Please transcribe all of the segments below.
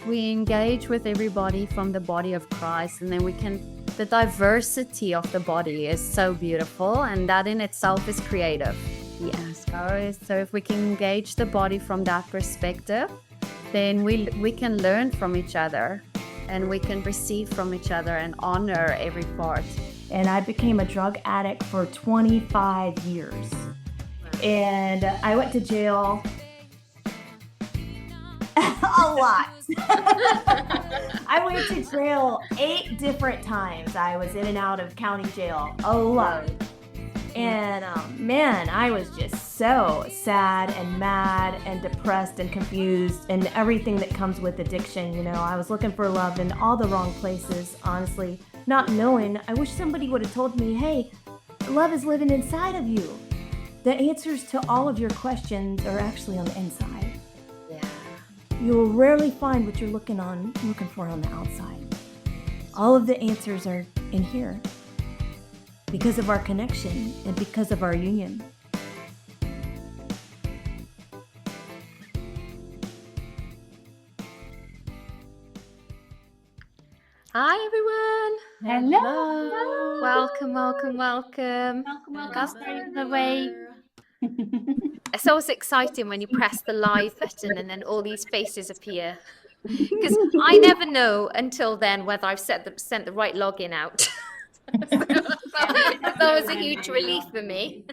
we engage with everybody from the body of Christ, and then the diversity of the body is so beautiful, and that in itself is creative. Yes. So if we can engage the body from that perspective, then we can learn from each other, and we can receive from each other and honor every part. And I became a drug addict for 25 years. And I went to jail a lot. I went to jail 8 different times. I was in and out of county jail a lot. And man, I was just so sad and mad and depressed and confused and everything that comes with addiction. You know, I was looking for love in all the wrong places, honestly, not knowing. I wish somebody would have told me, hey, love is living inside of you. The answers to all of your questions are actually on the inside. Yeah. You will rarely find what you're looking for on the outside. All of the answers are in here because of our connection and because of our union. Hi, everyone. Hello. Welcome. Welcome. The way. It's always exciting when you press the live button and then all these faces appear. Because I never know until then whether I've sent the right login out. That was a huge relief for me.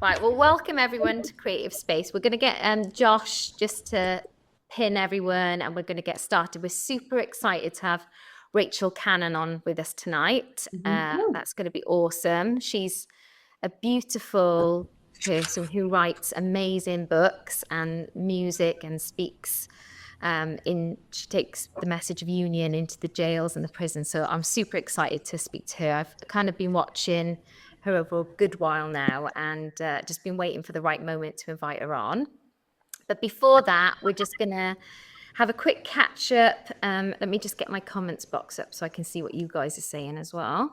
Right, well, welcome everyone to Creative Space. We're going to get Josh just to pin everyone, and we're going to get started. We're super excited to have Rachael Cannon on with us tonight. That's going to be awesome. She's a beautiful person who writes amazing books and music and speaks. She takes the message of union into the jails and the prisons. So I'm super excited to speak to her. I've kind of been watching her over a good while now, and just been waiting for the right moment to invite her on. But before that, we're just going to have a quick catch up. Let me just get my comments box up so I can see what you guys are saying as well.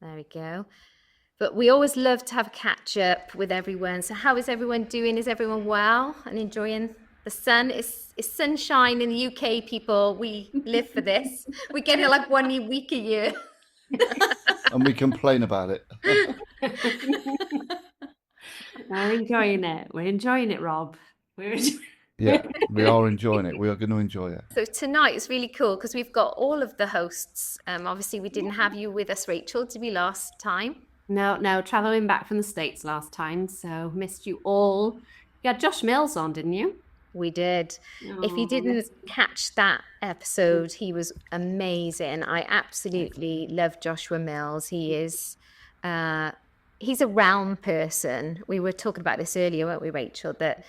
There we go. But we always love to have a catch up with everyone. So how is everyone doing? Is everyone well and enjoying the sun? It's sunshine in the UK, people. We live for this. We get it like 1 week a year. And we complain about it. We're enjoying it. We're enjoying it, Rob. Yeah, we are enjoying it. We are going to enjoy it. So tonight is really cool because we've got all of the hosts. Obviously, we didn't have you with us, Rachael. Did we last time? No, traveling back from the States last time, so missed you all. You had Josh Mills on, didn't you? We did. If you didn't catch that episode, he was amazing. I absolutely love Joshua Mills. He is, he's a realm person. We were talking about this earlier, weren't we, Rachael? That,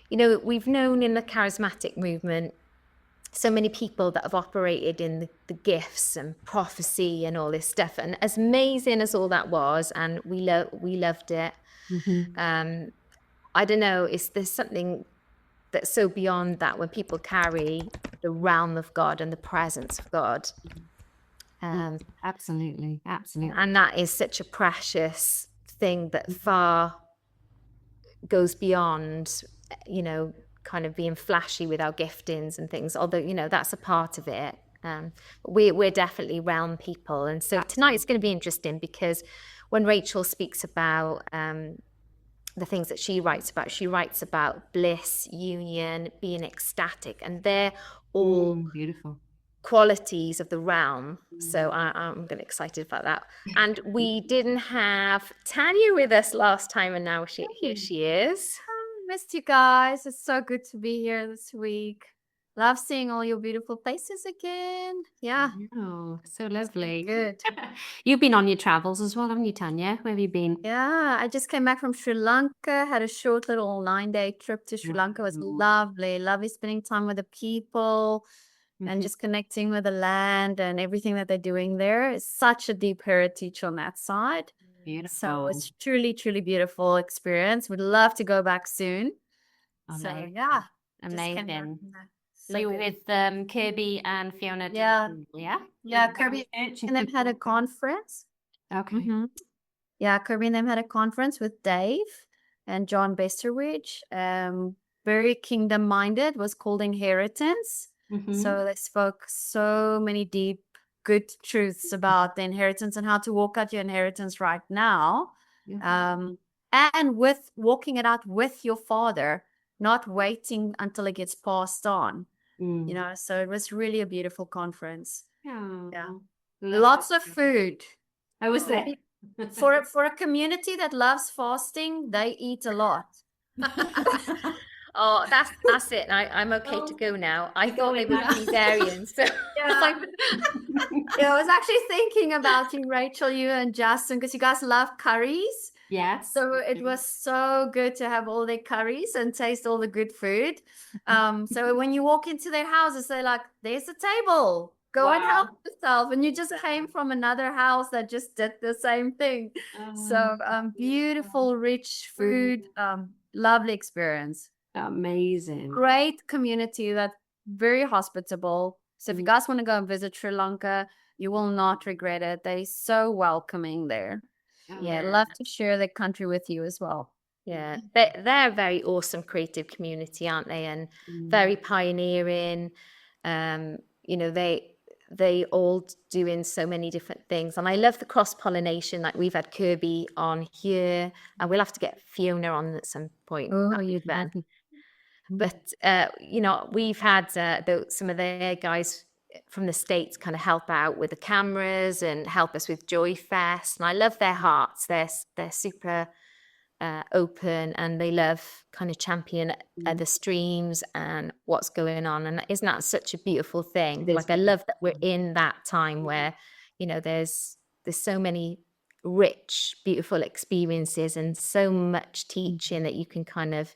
you know, we've known in the charismatic movement so many people that have operated in the gifts and prophecy and all this stuff. And as amazing as all that was, and we loved it. Mm-hmm. I don't know, there's something that's so beyond that when people carry the realm of God and the presence of God. Absolutely. And that is such a precious thing that far goes beyond, you know, kind of being flashy with our giftings and things, although, you know, that's a part of it. We're definitely realm people. And so tonight it's going to be interesting because when Rachael speaks about the things that she writes about bliss, union, being ecstatic, and they're all beautiful qualities of the realm. So I'm getting excited about that. And we didn't have Tanya with us last time, and now here she is. Missed you guys. It's so good to be here this week. Love seeing all your beautiful faces again. Yeah. Oh, so lovely. Good. You've been on your travels as well, haven't you, Tanya? Where have you been? Yeah, I just came back from Sri Lanka, had a short little 9-day trip to Sri Lanka. It was lovely. Lovely spending time with the people and just connecting with the land and everything that they're doing there. It's such a deep heritage on that side. Beautiful. So it's truly, truly beautiful experience. Would love to go back soon. So yeah. Amazing. So you were with Kirby and Fiona. Yeah, Kirby and them had a conference. Okay. Mm-hmm. Yeah, Kirby and them had a conference with Dave and John Besterwich. very kingdom minded, was called Inheritance. So they spoke so many deep, good truths about the inheritance and how to walk out your inheritance right now. And with walking it out with your father, not waiting until it gets passed on. You know, so it was really a beautiful conference. Yeah. Lots of food. I was there. For a community that loves fasting, they eat a lot. Oh, that's it. I'm okay to go now. I thought they were vegetarians. So Yeah. Yeah, I was actually thinking about you, Rachel, you and Justin, because you guys love curries. Yes. So it was so good to have all their curries and taste all the good food. So when you walk into their houses, they're like, there's a table. Go and help yourself. And you just came from another house that just did the same thing. So beautiful, rich food, lovely experience. Amazing. Great community, that very hospitable. So if you guys want to go and visit Sri Lanka, you will not regret it. They're so welcoming there. Yeah, love to share the country with you as well. Yeah, they're a very awesome creative community, aren't they? And very pioneering. You know, they all doing so many different things. And I love the cross-pollination. Like we've had Kirby on here, and we'll have to get Fiona on at some point. Oh, you'd love it. But you know, we've had some of their guys from the States kind of help out with the cameras and help us with Joy Fest. And I love their hearts. They're super open, and they love kind of champion the streams and what's going on. And isn't that such a beautiful thing? Like I love that we're in that time where, you know, there's so many rich, beautiful experiences and so much teaching that you can kind of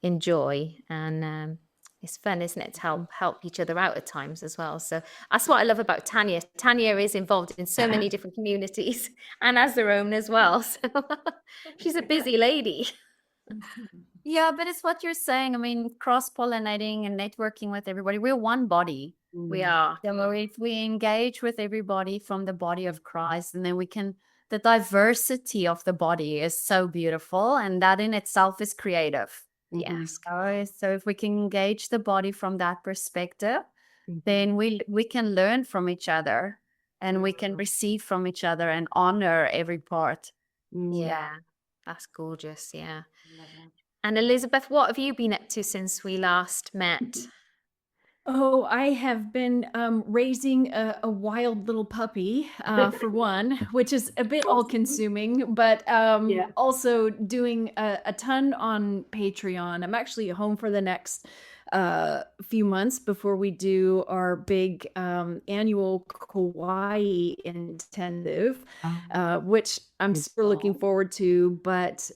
enjoy. And it's fun, isn't it, to help each other out at times as well. So that's what I love about Tanya. Tanya is involved in so many different communities and has her own as well. So she's a busy lady. Yeah, but it's what you're saying. I mean, cross-pollinating and networking with everybody. We're one body. We are. So if we engage with everybody from the body of Christ, and then the diversity of the body is so beautiful, and that in itself is creative. Yes. So if we can engage the body from that perspective, then we can learn from each other, and we can receive from each other and honor every part. Yeah, that's gorgeous. Yeah. And Elizabeth, what have you been up to since we last met? Oh, I have been raising a wild little puppy, for one, which is a bit all-consuming, but also doing a ton on Patreon. I'm actually home for the next few months before we do our big annual Kauai intensive, which I'm super looking forward to. But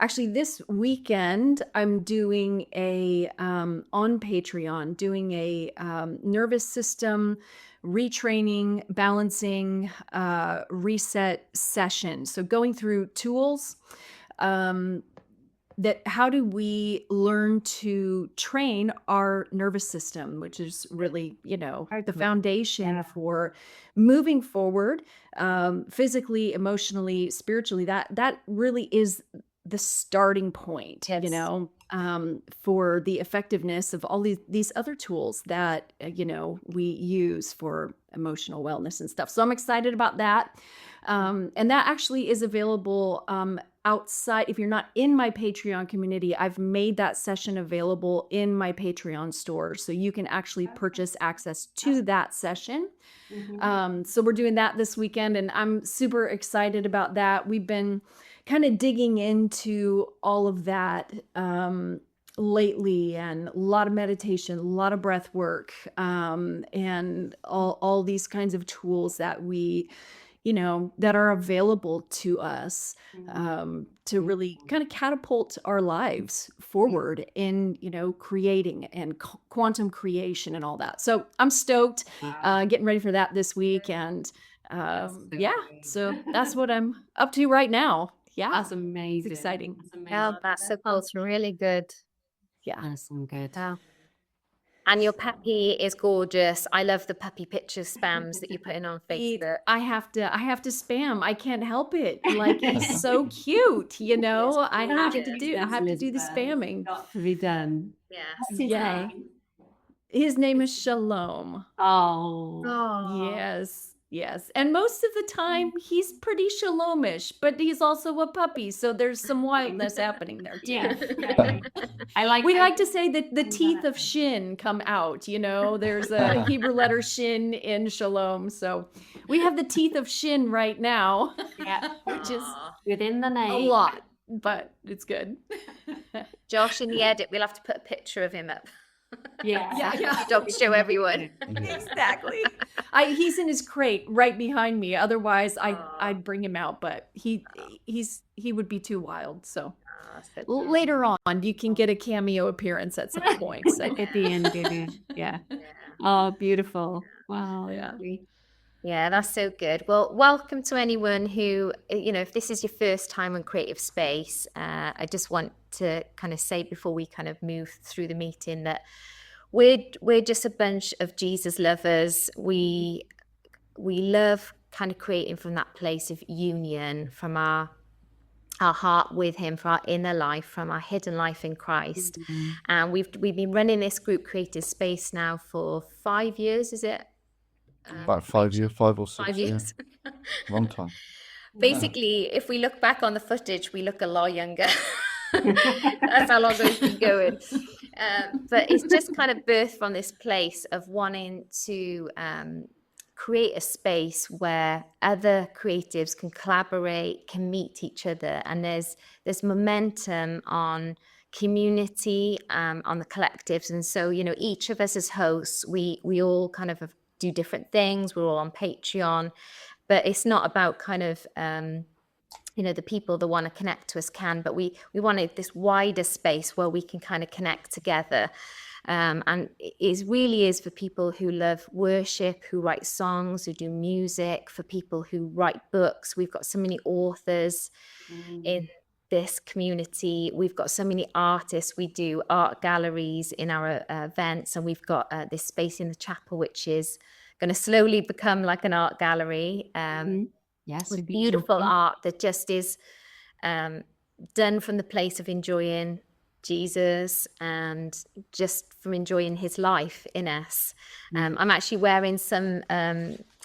actually, this weekend, I'm doing on Patreon, doing a nervous system retraining, balancing, reset session. So going through tools that how do we learn to train our nervous system, which is really, you know, the foundation for moving forward, physically, emotionally, spiritually. That really is the starting point, you know, for the effectiveness of all these other tools that, you know, we use for emotional wellness and stuff. So I'm excited about that. And that actually is available outside. If you're not in my Patreon community, I've made that session available in my Patreon store. So you can actually purchase access to that session. So we're doing that this weekend, and I'm super excited about that. We've been kind of digging into all of that lately, and a lot of meditation, a lot of breath work, and all these kinds of tools that we, you know, that are available to us to really kind of catapult our lives forward in, you know, creating and quantum creation and all that. So I'm stoked, getting ready for that this week. And so that's what I'm up to right now. Yeah. That's amazing. It's exciting. That's amazing. Yeah, that's so cool. It's really good. Yeah. That's so good. Yeah. And your puppy is gorgeous. I love the puppy picture spams that you're putting on Facebook. I have to spam. I can't help it. Like, he's so cute, you know. I have to do the spamming. Got to be done. Yeah. Yeah. His name is Shalom. Oh. Yes. And most of the time he's pretty Shalomish, but he's also a puppy, so there's some wildness happening there too. Yeah. I like. We like to say that the teeth of Shin come out, you know. There's a Hebrew letter Shin in Shalom. So we have the teeth of Shin right now, Yeah. which is Within the a name. lot, but it's good. Josh, in the edit, we'll have to put a picture of him up. Yeah. Don't show everyone. Exactly. He's in his crate right behind me. Otherwise, I'd bring him out, but he would be too wild. So later on, you can get a cameo appearance at some point. So. At the end, yeah. Oh, beautiful. Wow. Yeah. Yeah, that's so good. Well, welcome to anyone who, if this is your first time on Creative Space, I just want to kind of say before we kind of move through the meeting that we're just a bunch of Jesus lovers. We love kind of creating from that place of union, from our heart with him, for our inner life, from our hidden life in Christ. And we've been running this group Creative Space now for 5 years, is it? About 5 years, 5 or 6 5 years. Yeah. Long time. Basically, if we look back on the footage, we look a lot younger. That's how long we've been going. But it's just kind of birthed from this place of wanting to create a space where other creatives can collaborate, can meet each other. And there's momentum on community, on the collectives. And so, each of us as hosts, we all kind of do different things. We're all on Patreon, but it's not about kind of, the people that want to connect to us can, but we wanted this wider space where we can kind of connect together. And it really is for people who love worship, who write songs, who do music, for people who write books. We've got so many authors in this community. We've got so many artists. We do art galleries in our events, and we've got this space in the chapel, which is going to slowly become like an art gallery. Yes, With beautiful art that just is done from the place of enjoying Jesus and just from enjoying his life in us. I'm actually wearing some,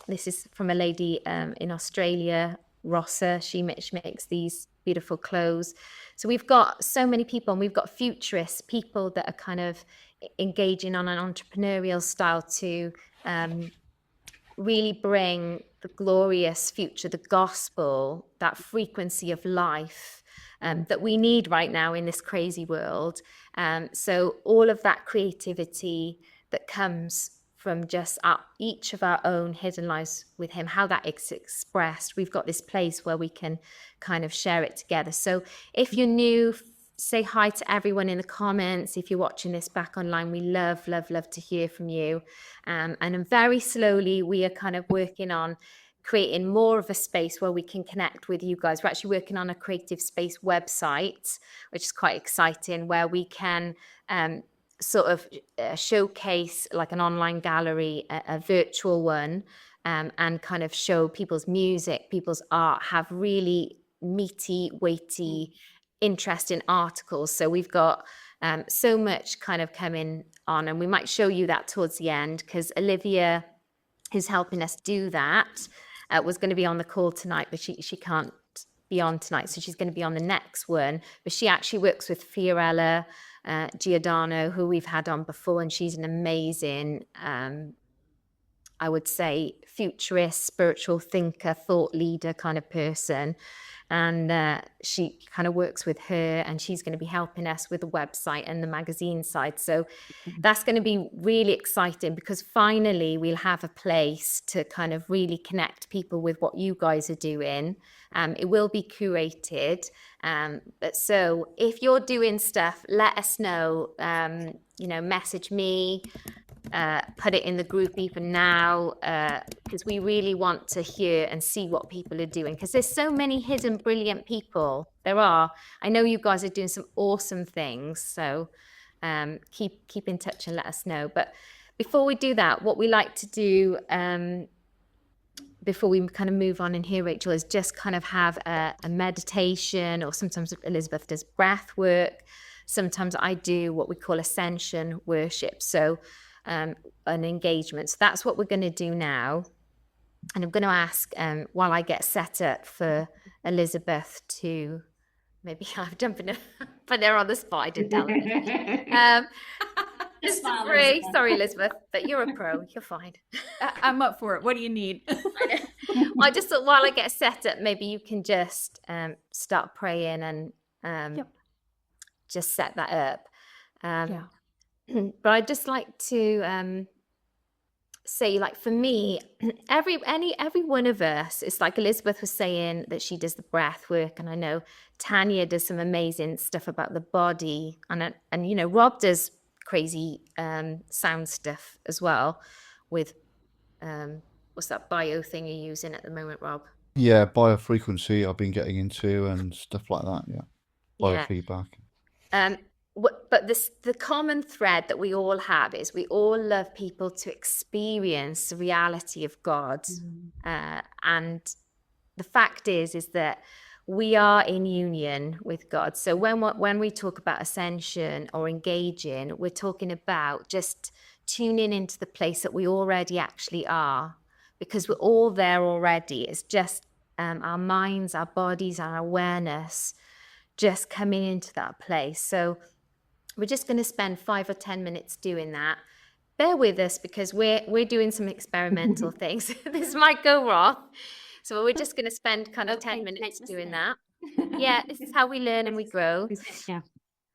this is from a lady in Australia, Rossa. She makes these beautiful clothes. So we've got so many people, and we've got futurists, people that are kind of engaging on an entrepreneurial style to really bring the glorious future, the gospel, that frequency of life that we need right now in this crazy world. So all of that creativity that comes from just each of our own hidden lives with him, how that is expressed, we've got this place where we can kind of share it together. So if you're new, say hi to everyone in the comments. If you're watching this back online, we love to hear from you. And very slowly, we are kind of working on creating more of a space where we can connect with you guys. We're actually working on a Creative Space website, which is quite exciting, where we can sort of showcase like an online gallery, a virtual one, and kind of show people's music, people's art, have really meaty, weighty, interesting articles. So we've got so much kind of coming on, and we might show you that towards the end, because Olivia, who's helping us do that, was going to be on the call tonight, but she can't be on tonight, so she's going to be on the next one. But she actually works with Fiorella Giordano, who we've had on before, and she's an amazing, I would say, futurist, spiritual thinker, thought leader kind of person. And she kind of works with her, and she's going to be helping us with the website and the magazine side. So that's going to be really exciting, because finally we'll have a place to kind of really connect people with what you guys are doing. It will be curated. But so if you're doing stuff, let us know, message me, put it in the group even now, because we really want to hear and see what people are doing, because there's so many hidden brilliant people. I know you guys are doing some awesome things, so keep in touch and let us know. But before we do that, what we like to do before we kind of move on in here, Rachel, is just kind of have a meditation, or sometimes Elizabeth does breath work. Sometimes I do what we call ascension worship, so an engagement. So that's what we're going to do now. And I'm going to ask, while I get set up, for Elizabeth to, maybe I've jumped in, put her on the spot, I didn't tell her. Just to pray. Sorry, Elizabeth, but you're a pro. You're fine. I'm up for it. What do you need? I just thought while I get set up, maybe you can just start praying and just set that up. But I'd just like to say, like, for me, every one of us, it's like Elizabeth was saying that she does the breath work, and I know Tanya does some amazing stuff about the body, and you know, Rob does crazy sound stuff as well with what's that bio thing you're using at the moment, Rob? Yeah, biofrequency I've been getting into and stuff like that. Yeah, biofeedback. But the common thread that we all have is we all love people to experience the reality of God. And the fact is that we are in union with God. So when we talk about ascension or engaging, we're talking about just tuning into the place that we already actually are, because we're all there already. It's just our minds, our bodies, our awareness just coming into that place. So we're just going to spend 5 or 10 minutes doing that. Bear with us, because we're doing some experimental things. This might go wrong. So we're just going to spend kind of 10 minutes doing that. Yeah, this is how we learn and we grow.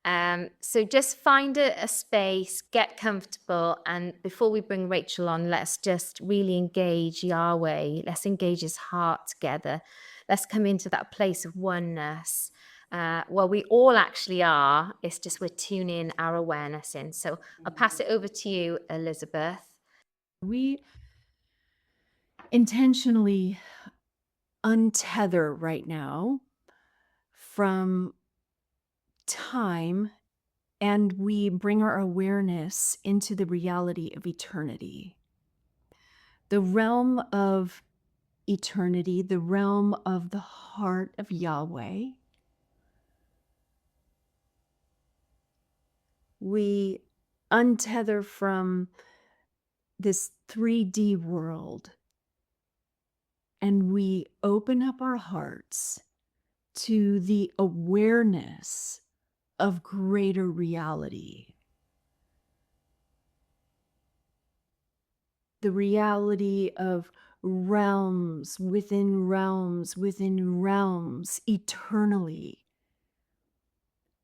So just find a space, get comfortable, and before we bring Rachel on, let's just really engage Yahweh. Let's engage his heart together. Let's come into that place of oneness. Well, we all actually are. It's just we're tuning our awareness in. So I'll pass it over to you, Elizabeth. We intentionally untether right now from time, and we bring our awareness into the reality of eternity. The realm of eternity, the realm of the heart of Yahweh. We untether from this 3D world, and we open up our hearts to the awareness of greater reality. The reality of realms within realms within realms, eternally,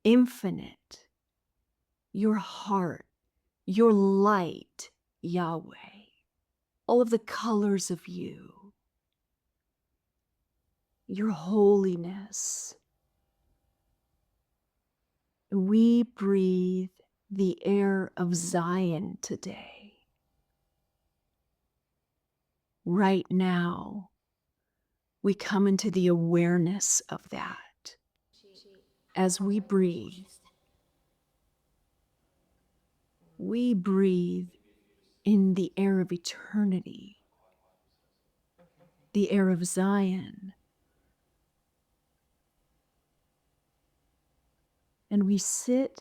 infinite. Your heart, your light, Yahweh, all of the colors of you, your holiness. We breathe the air of Zion today. Right now, we come into the awareness of that as we breathe. We breathe in the air of eternity, the air of Zion. And we sit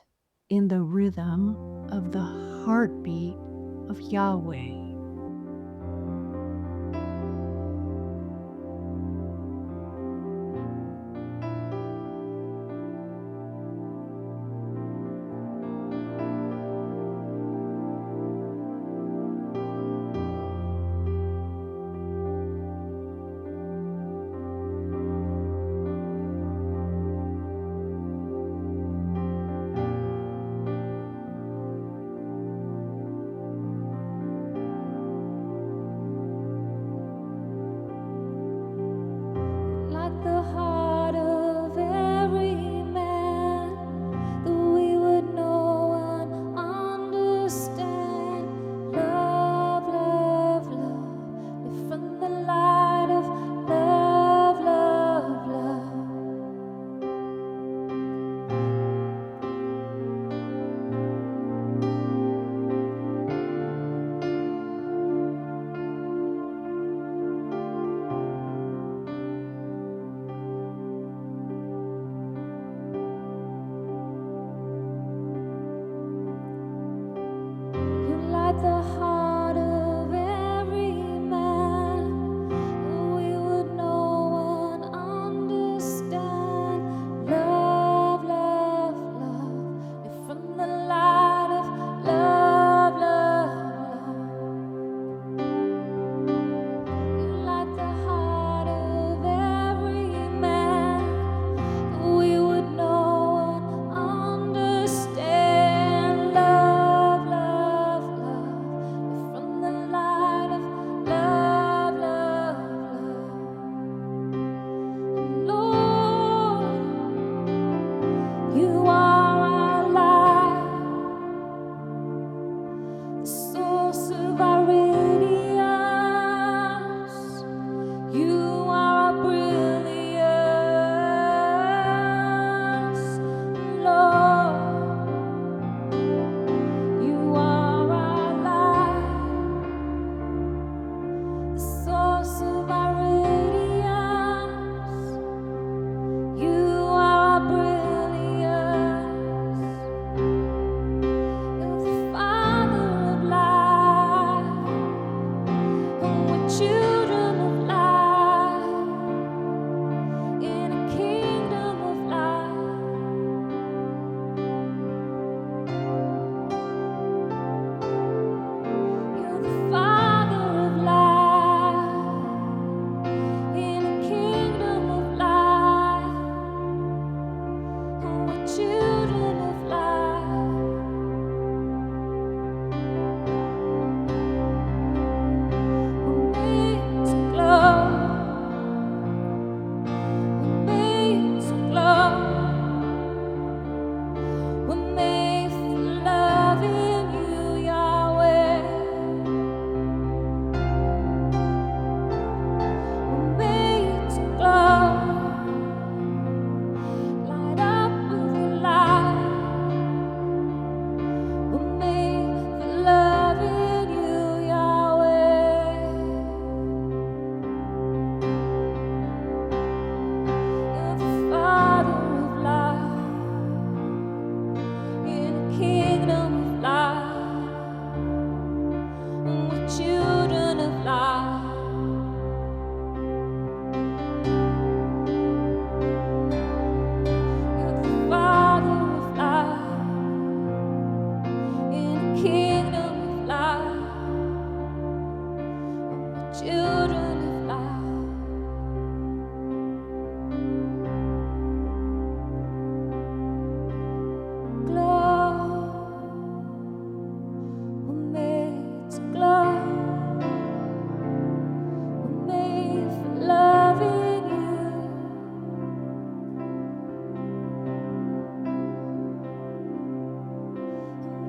in the rhythm of the heartbeat of Yahweh.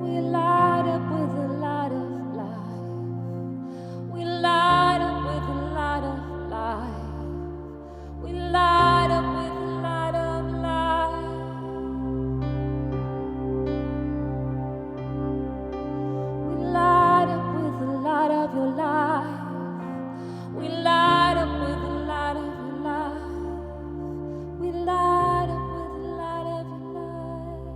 We light up with the light of life. We light up with the light of life. We light up with the light of life. We light up with the light of your life. We light up with the light of your life. We light up with the light of your life.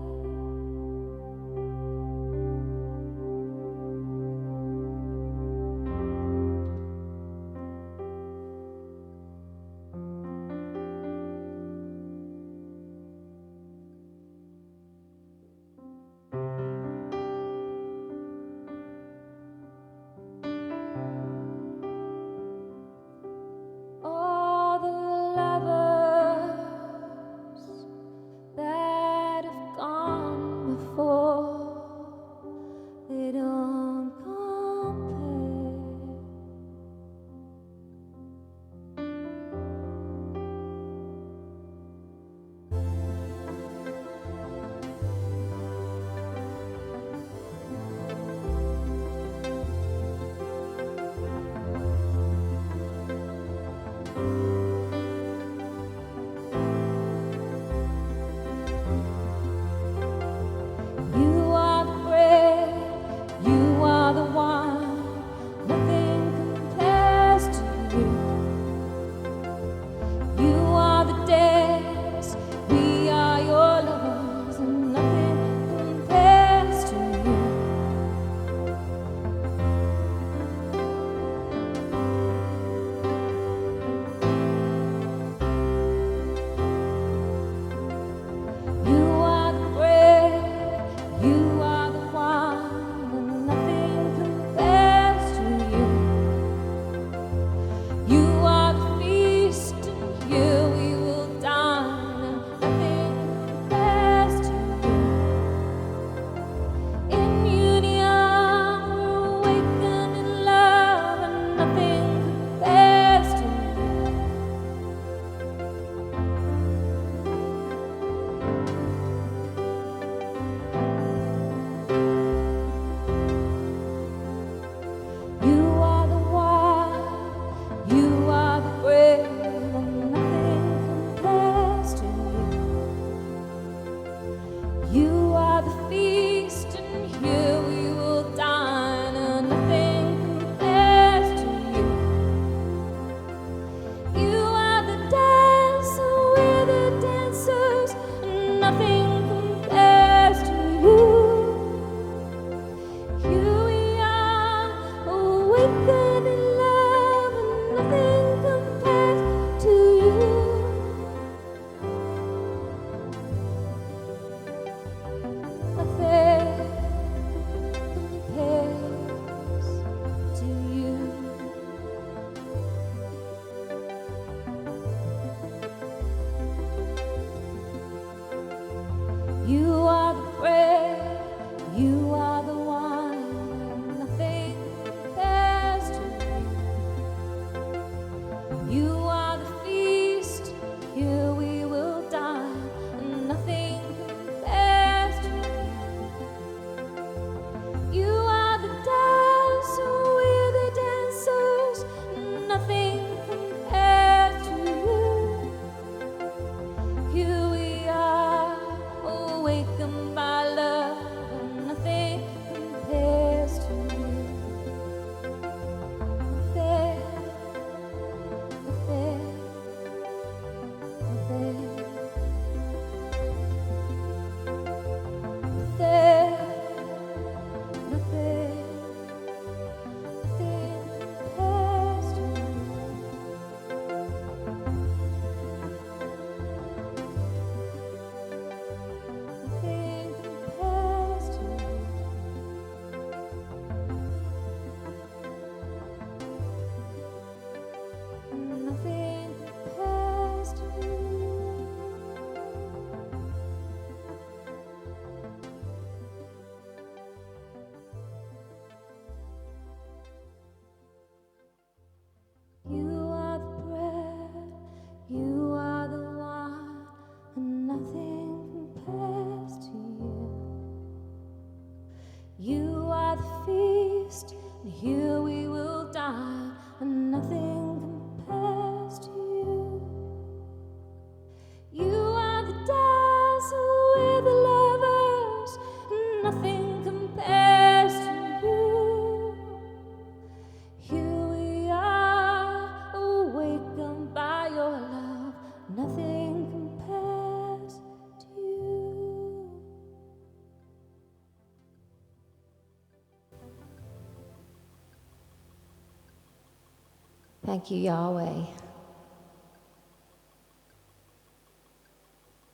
Thank you, Yahweh.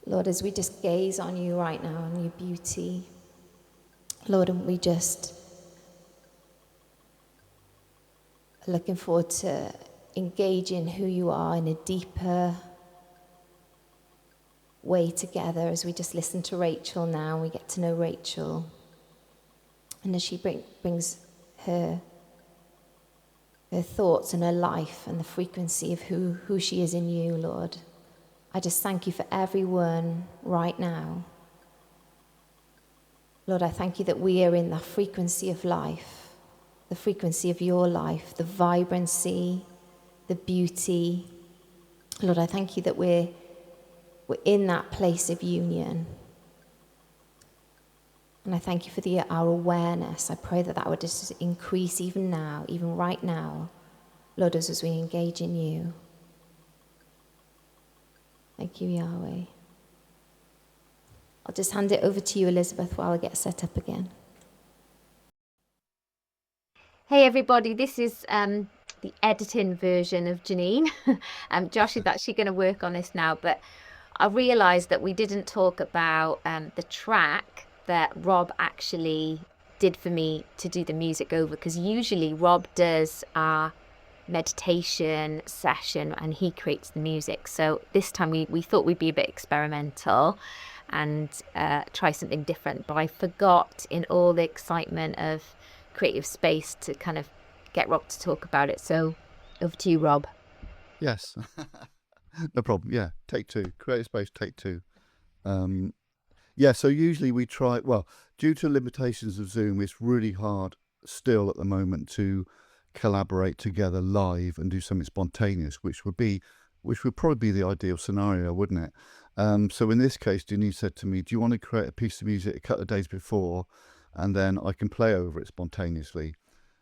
Lord, as we just gaze on you right now, on your beauty, Lord, and we just are looking forward to engaging who you are in a deeper way together as we just listen to Rachel now. We get to know Rachel. And as she brings her thoughts and her life and the frequency of who she is in you, Lord, I just thank you for everyone right now. Lord, I thank you that we are in the frequency of life, the frequency of your life, the vibrancy, the beauty. Lord, I thank you that we're in that place of union. And I thank you for our awareness. I pray that would just increase even now, even right now, Lord, as we engage in you. Thank you, Yahweh. I'll just hand it over to you, Elizabeth, while I get set up again. Hey, everybody. This is the editing version of Janine. Josh is actually going to work on this now, but I realised that we didn't talk about the track that Rob actually did for me to do the music over, because usually Rob does our meditation session and he creates the music. So this time we thought we'd be a bit experimental and try something different, but I forgot in all the excitement of creative space to kind of get Rob to talk about it. So over to you, Rob. Yes. No problem. Yeah, take two. Creative space, take two. Yeah, so usually we try, well, due to limitations of Zoom, it's really hard still at the moment to collaborate together live and do something spontaneous, which would probably be the ideal scenario, wouldn't it? So in this case, Denise said to me, do you want to create a piece of music a couple of days before and then I can play over it spontaneously?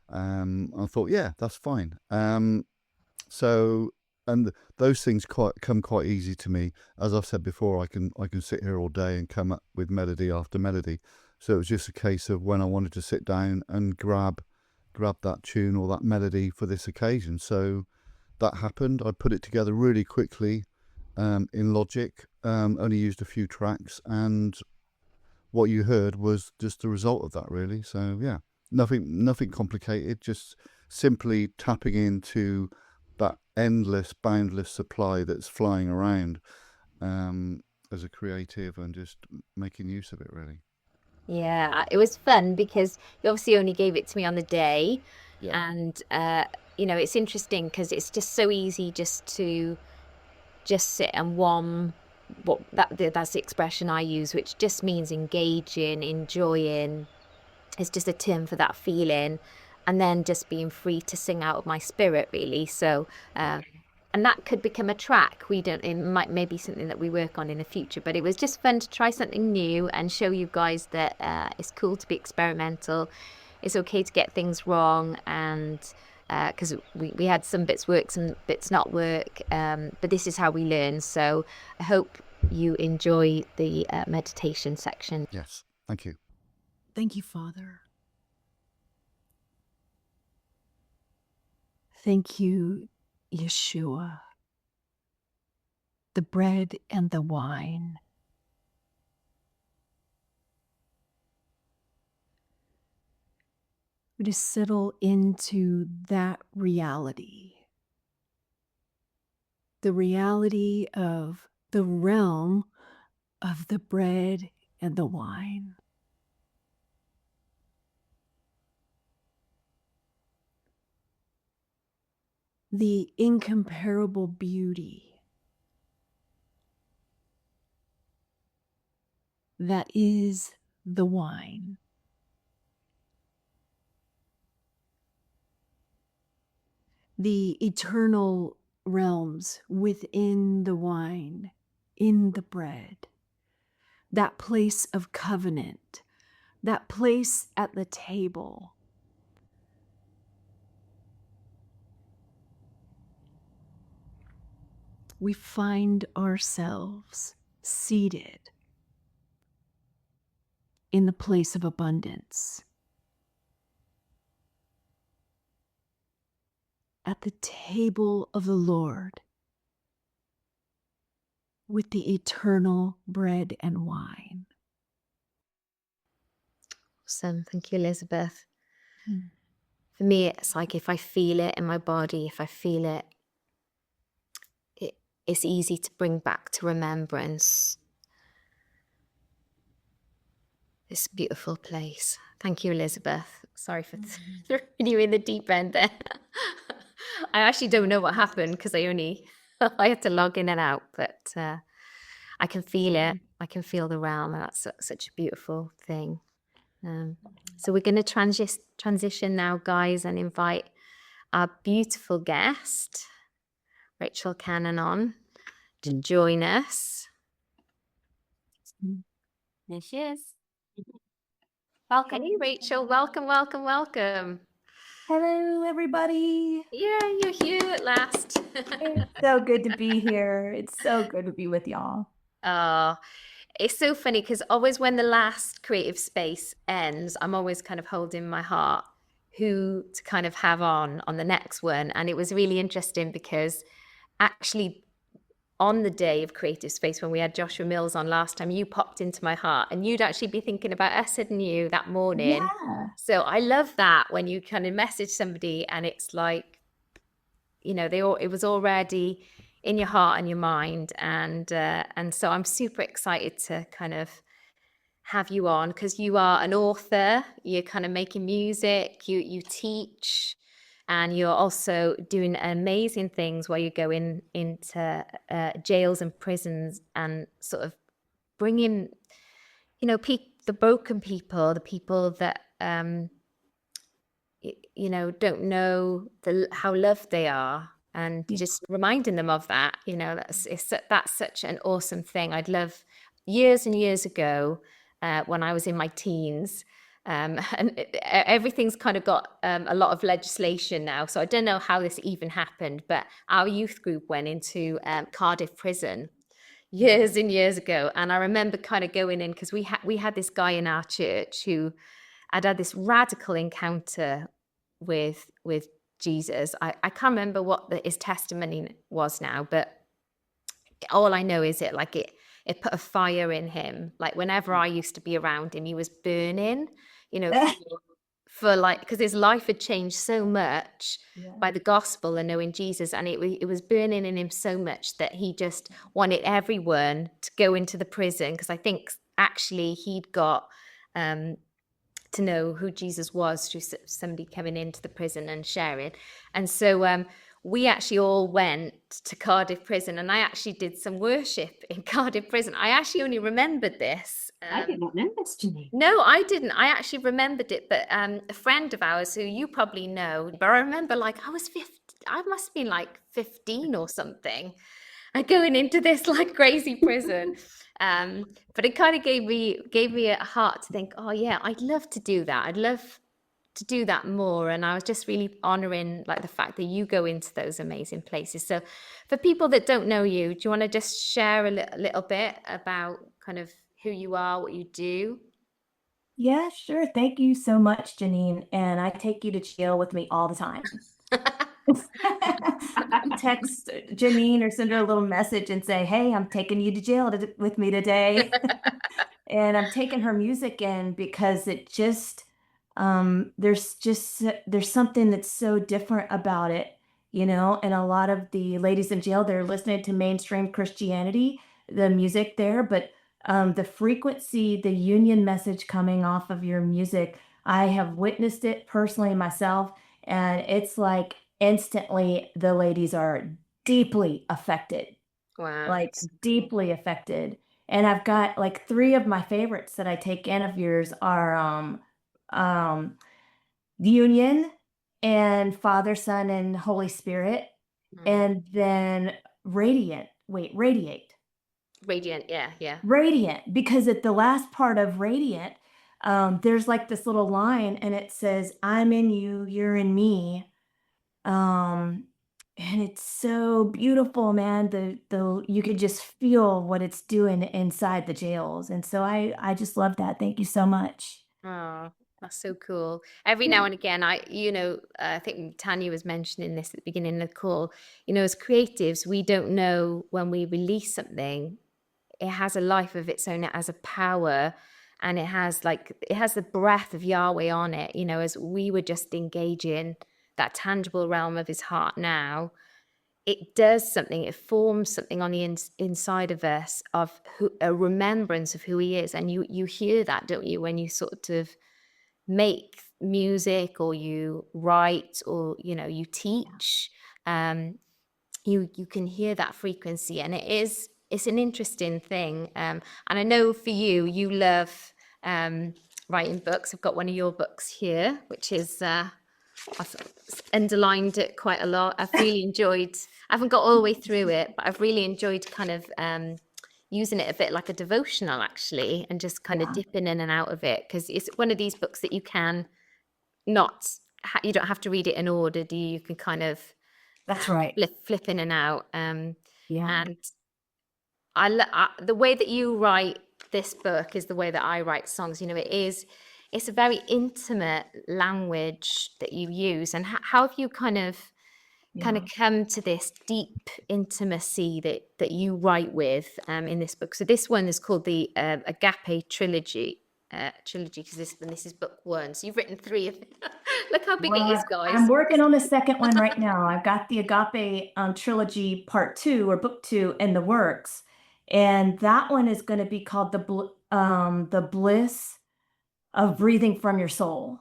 I thought, yeah, that's fine. And those things come quite easy to me. As I've said before, I can sit here all day and come up with melody after melody. So it was just a case of when I wanted to sit down and grab that tune or that melody for this occasion. So that happened. I put it together really quickly in Logic, only used a few tracks, and what you heard was just the result of that, really. So yeah, nothing complicated, just simply tapping into that endless, boundless supply that's flying around as a creative and just making use of it, really. Yeah, it was fun because you obviously only gave it to me on the day. Yeah. And, it's interesting because it's just so easy just to just sit and that's the expression I use, which just means engaging, enjoying. It's just a term for that feeling, and then just being free to sing out of my spirit, really. So and that could become a track. It might maybe something that we work on in the future, but it was just fun to try something new and show you guys that it's cool to be experimental. It's okay to get things wrong, and because we had some bits work, some bits not work, but this is how we learn. So I hope you enjoy the meditation section. Yes, thank you. Thank you, Father. Thank you, Yeshua, the bread and the wine. To settle into that reality, the reality of the realm of the bread and the wine. The incomparable beauty that is the wine. The eternal realms within the wine, in the bread. That place of covenant, that place at the table. We find ourselves seated in the place of abundance. at the table of the Lord with the eternal bread and wine. Awesome. Thank you, Elizabeth. Mm. For me, it's like if I feel it in my body, if I feel it, it's easy to bring back to remembrance this beautiful place. Thank you, Elizabeth. Sorry for throwing you in the deep end there. I actually don't know what happened because I had to log in and out, but I can feel it. I can feel the realm, and that's such a beautiful thing. So we're going to transition now, guys, and invite our beautiful guest, Rachael Cannon, on to join us. There she is. Welcome. Hey, Rachael. Welcome, welcome, welcome. Hello, everybody. Yeah, you're here at last. It's so good to be here. It's so good to be with y'all. Oh, it's so funny because always when the last creative space ends, I'm always kind of holding my heart who to kind of have on the next one. And it was really interesting because actually on the day of creative space, when we had Joshua Mills on last time, you popped into my heart and you'd actually be thinking about us, hadn't you, that morning? Yeah. So I love that when you kind of message somebody and it's like, you know, it was already in your heart and your mind. And so I'm super excited to kind of have you on because you are an author, you're kind of making music, you teach, and you're also doing amazing things where you go into jails and prisons and sort of bringing, you know, the broken people, the people that, you know, don't know how loved they are, and just reminding them of that, you know, that's such an awesome thing. I'd love years and years ago when I was in my teens, and everything's kind of got a lot of legislation now. So I don't know how this even happened, but our youth group went into Cardiff prison years and years ago. And I remember kind of going in because we had this guy in our church who had this radical encounter with Jesus. I can't remember what his testimony was now, but all I know is it put a fire in him. Like whenever I used to be around him, he was burning, you know, for like, because his life had changed so much by the gospel and knowing Jesus, and it was burning in him so much that he just wanted everyone to go into the prison, because I think actually he'd got to know who Jesus was through somebody coming into the prison and sharing. And so we actually all went to Cardiff prison, and I actually did some worship in Cardiff prison. I actually only remembered this. I did not know this, Janine. No, I didn't. I actually remembered it, but a friend of ours who you probably know, but I remember like I must have been like 15 or something, and going into this like crazy prison. But it kind of gave me a heart to think, oh yeah, I'd love to do that. I'd love to do that more. And I was just really honoring like the fact that you go into those amazing places. So for people that don't know you, do you want to just share a little bit about kind of who you are, what you do? Yeah, sure. Thank you so much, Janine. And I take you to jail with me all the time. Text Janine or send her a little message and say, hey, I'm taking you to jail with me today. And I'm taking her music in because it just, there's something that's so different about it, you know, and a lot of the ladies in jail, they're listening to mainstream Christianity, the music there, but the frequency, the union message coming off of your music, I have witnessed it personally myself, and it's like instantly the ladies are deeply affected. Wow. Like deeply affected. And I've got like 3 of my favorites that I take in of yours are Union and Father, Son, and Holy Spirit. And then Radiant. Radiate. Radiant, yeah. Radiant, because at the last part of Radiant, there's like this little line and it says, I'm in you, you're in me. And it's so beautiful, man. The you could just feel what it's doing inside the jails. And so I just love that. Thank you so much. Oh, That's so cool. Every now and again, I think Tanya was mentioning this at the beginning of the call. As creatives, we don't know when we release something, it has a life of its own, it has a power, and it has the breath of Yahweh on it. As we were just engaging that tangible realm of his heart now, it does something, it forms something on the inside of us, of a remembrance of who he is. And you hear that, don't you, when you sort of make music, or you write, or you teach. You can hear that frequency, and it's an interesting thing. And I know for you love writing books. I've got one of your books here, which is I've underlined it quite a lot. I've really enjoyed, I haven't got all the way through it, but I've really enjoyed kind of using it a bit like a devotional, actually, and just kind of dipping in and out of it, because it's one of these books that you can not, you don't have to read it in order, do you? You can kind of That's right. flip in and out. Yeah. And the way that you write this book is the way that I write songs. It's a very intimate language that you use. And how have you kind of come to this deep intimacy that you write with in this book? So this one is called the Agape Trilogy. Because this is book 1. So you've written 3 of them. Look how big it is, guys. I'm working on the second one right now. I've got the Agape Trilogy Part 2, or Book 2, in the works, and that one is going to be called the Bliss of Breathing from Your Soul.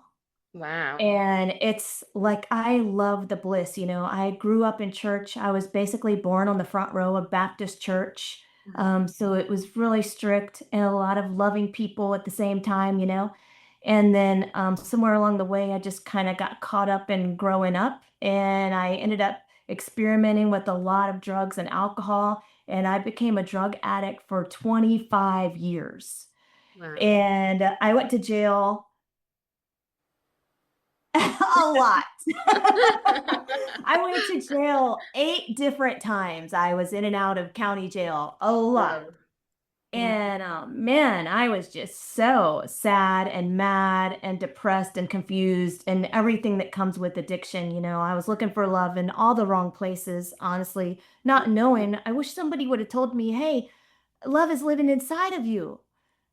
Wow. And it's like, I love the bliss. I grew up in church. I was basically born on the front row of Baptist church. So it was really strict and a lot of loving people at the same time, And then somewhere along the way, I just kind of got caught up in growing up, and I ended up experimenting with a lot of drugs and alcohol, and I became a drug addict for 25 years. Wow. And I went to jail a lot. I went to jail 8 different times. I was in and out of county jail a lot. And man, I was just so sad and mad and depressed and confused and everything that comes with addiction. I was looking for love in all the wrong places, honestly, not knowing. I wish somebody would have told me, hey, love is living inside of you.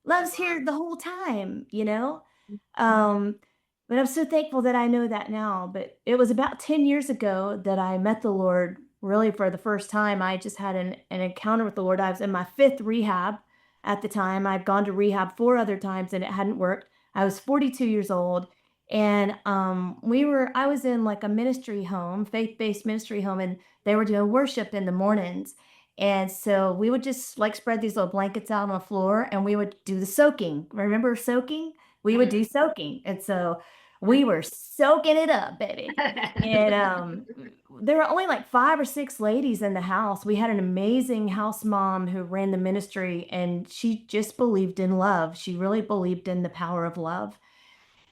Love's here the whole time, But I'm so thankful that I know that now. But it was about 10 years ago that I met the Lord really for the first time. I just had an encounter with the Lord. I was in my 5th rehab at the time. I'd gone to rehab 4 other times and it hadn't worked. I was 42 years old. And I was in like a ministry home, faith-based ministry home, and they were doing worship in the mornings. And so we would just like spread these little blankets out on the floor and we would do the soaking. Remember soaking? We would do soaking. And so we were soaking it up, baby. And there were only like 5 or 6 ladies in the house. We had an amazing house mom who ran the ministry, and she just believed in love. She really believed in the power of love.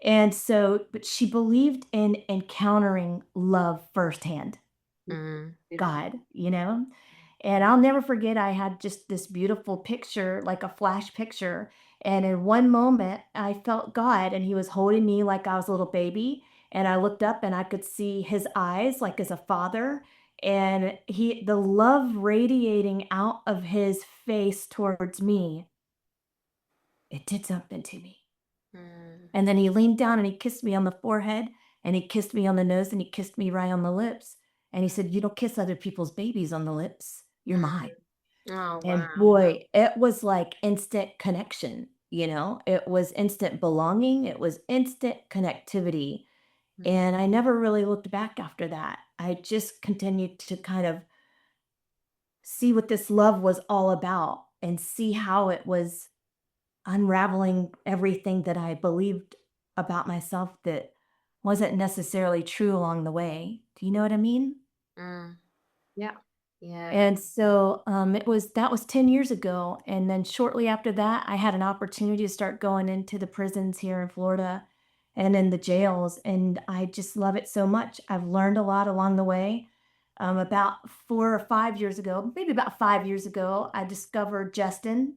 And so, but she believed in encountering love firsthand. God, And I'll never forget, I had just this beautiful picture, like a flash picture. And in one moment, I felt God, and he was holding me like I was a little baby. And I looked up and I could see his eyes like as a father, and the love radiating out of his face towards me. It did something to me. And then he leaned down and he kissed me on the forehead, and he kissed me on the nose, and he kissed me right on the lips. And he said, you don't kiss other people's babies on the lips. You're mine. Oh, wow. And boy, it was like instant connection. It was instant belonging. It was instant connectivity. And I never really looked back after that. I just continued to kind of see what this love was all about and see how it was unraveling everything that I believed about myself that wasn't necessarily true along the way. Do you know what I mean? Yeah. Yeah. And so that was 10 years ago. And then shortly after that, I had an opportunity to start going into the prisons here in Florida and in the jails. And I just love it so much. I've learned a lot along the way. About 4 or 5 years ago, maybe about 5 years ago, I discovered Justin.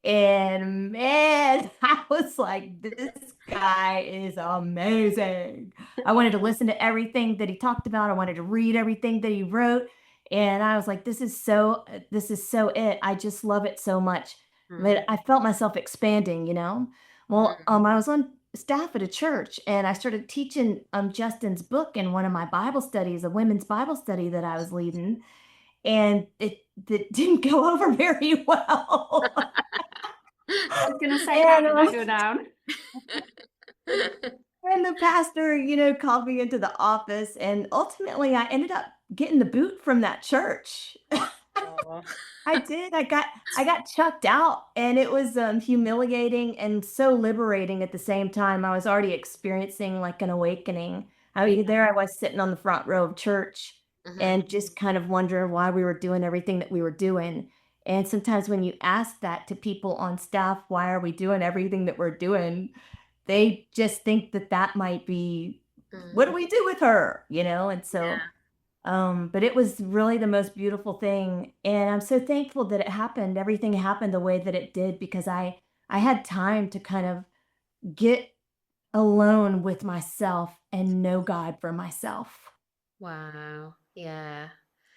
And man, I was like, this guy is amazing. I wanted to listen to everything that he talked about. I wanted to read everything that he wrote. And I was like, this is so it. I just love it so much. But I felt myself expanding, you know? Well, I was on staff at a church and I started teaching Justin's book in one of my Bible studies, a women's Bible study that I was leading. And it didn't go over very well. I was going to say, how And, did that go down? and the pastor, you know, called me into the office, and ultimately I ended up getting the boot from that church. Aw. I did. I got chucked out, and it was humiliating and so liberating at the same time. I was already experiencing like an awakening. There I was sitting on the front row of church and just kind of wondering why we were doing everything that we were doing. And sometimes when you ask that to people on staff, why are we doing everything that we're doing? They just think that that might be, what do we do with her? You know? And so, but it was really the most beautiful thing. And I'm so thankful that it happened. Everything happened the way that it did because I had time to kind of get alone with myself and know God for myself. Wow. Yeah.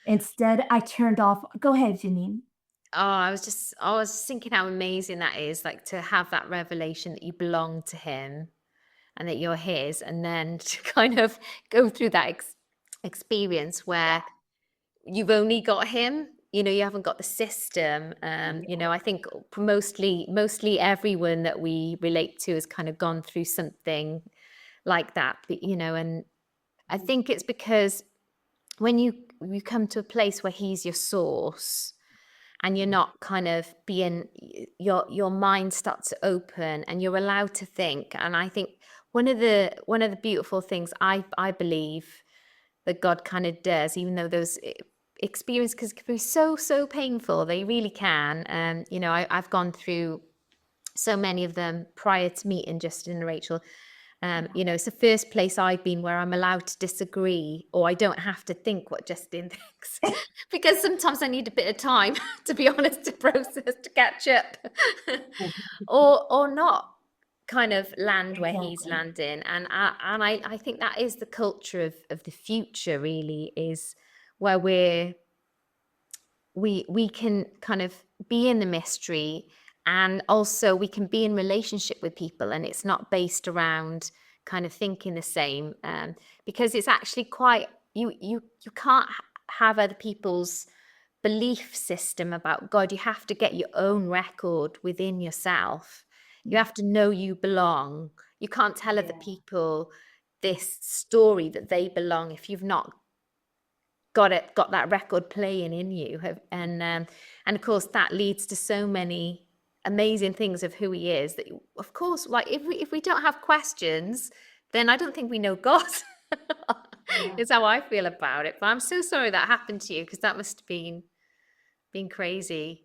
Instead, I turned off. Go ahead, Janine. Oh, I was thinking how amazing that is, like to have that revelation that you belong to him and that you're his, and then to kind of go through that experience where you've only got him, you know, you haven't got the system. You know, I think mostly everyone that we relate to has kind of gone through something like that, you know, and I think it's because when you come to a place where he's your source and you're not kind of being, your mind starts to open and you're allowed to think. And I think one of the beautiful things I believe that God kind of does, even though those experiences can be so painful, they really can. You know, I've gone through so many of them prior to meeting Justin and Rachel. You know, it's the first place I've been where I'm allowed to disagree, or I don't have to think what Justin thinks, because sometimes I need a bit of time, to be honest, to process, to catch up, or not kind of land where he's landing. And I think that is the culture of the future, really, is where we can kind of be in the mystery, and also we can be in relationship with people, and it's not based around kind of thinking the same, because it's actually quite, you can't have other people's belief system about God. You have to get your own record within yourself. You have to know you belong. You can't tell other people this story that they belong if you've not got that record playing in you. And of course that leads to so many amazing things of who he is, that of course, like if we don't have questions, then I don't think we know God. Is how I feel about it. But I'm so sorry that happened to you, because that must have been crazy.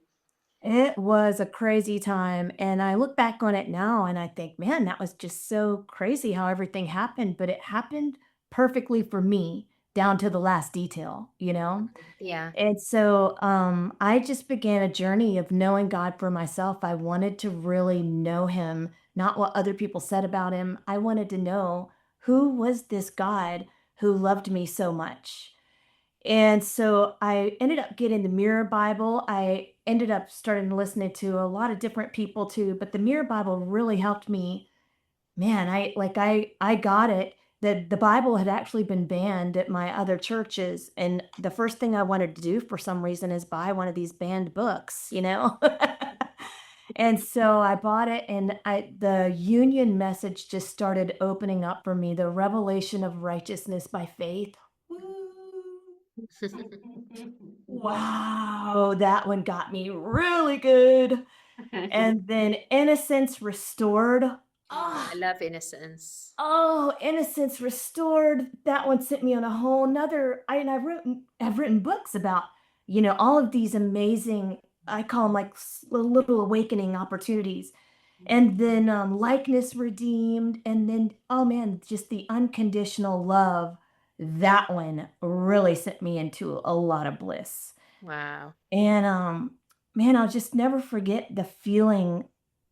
It was a crazy time, and I look back on it now and I think, man, that was just so crazy how everything happened, but it happened perfectly for me down to the last detail, you know? Yeah. And so I just began a journey of knowing God for myself. I wanted to really know him, not what other people said about him. I wanted to know, who was this God who loved me so much? And so I ended up getting the Mirror Bible. I ended up starting listening to a lot of different people too, but the Mirror Bible really helped me. Man, I got it. The Bible had actually been banned at my other churches, and the first thing I wanted to do for some reason is buy one of these banned books, you know? And so I bought it, and the union message just started opening up for me, the revelation of righteousness by faith. Wow, that one got me really good. And then Innocence Restored. I love innocence. Oh, Innocence Restored. That one sent me on a whole nother. I've written books about, you know, all of these amazing, I call them like little awakening opportunities. And then Likeness Redeemed. And then, oh man, just the unconditional love. That one really sent me into a lot of bliss. Wow. And man, I'll just never forget the feeling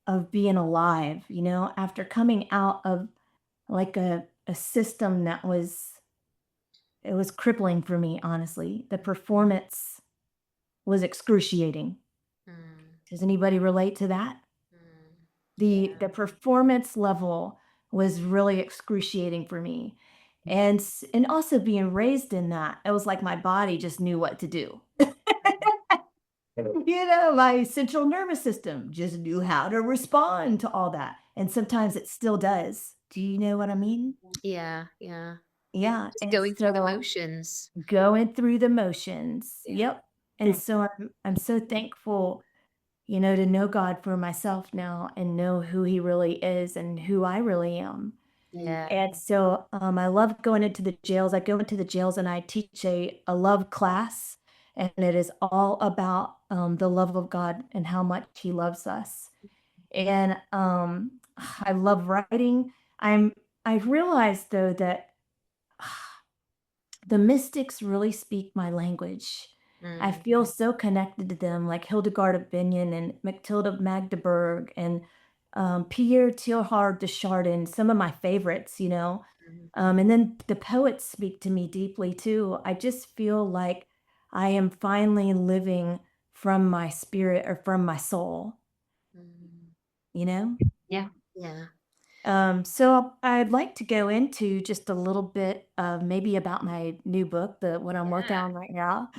of being alive, after coming out of like a system that it was crippling for me, honestly. The performance was excruciating. Does anybody relate to that? The performance level was really excruciating for me. And also being raised in that, it was like my body just knew what to do. My central nervous system just knew how to respond to all that. And sometimes it still does. Do you know what I mean? Yeah, yeah. Yeah. Just And going through the so motions. going through the motions. Yeah. Yep. And so I'm so thankful, to know God for myself now and know who he really is and who I really am. Yeah. And so I love going into the jails. I go into the jails and I teach a love class, and it is all about the love of God and how much he loves us. And I love writing. I've realized though that the mystics really speak my language. I feel so connected to them, like Hildegard of Bingen and Matilda Magdeburg and Pierre Teilhard de Chardin, some of my favorites, and then the poets speak to me deeply too. I just feel like I am finally living from my spirit or from my soul, you know? Yeah. Yeah. So I'd like to go into just a little bit of maybe about my new book, what I'm working on right now,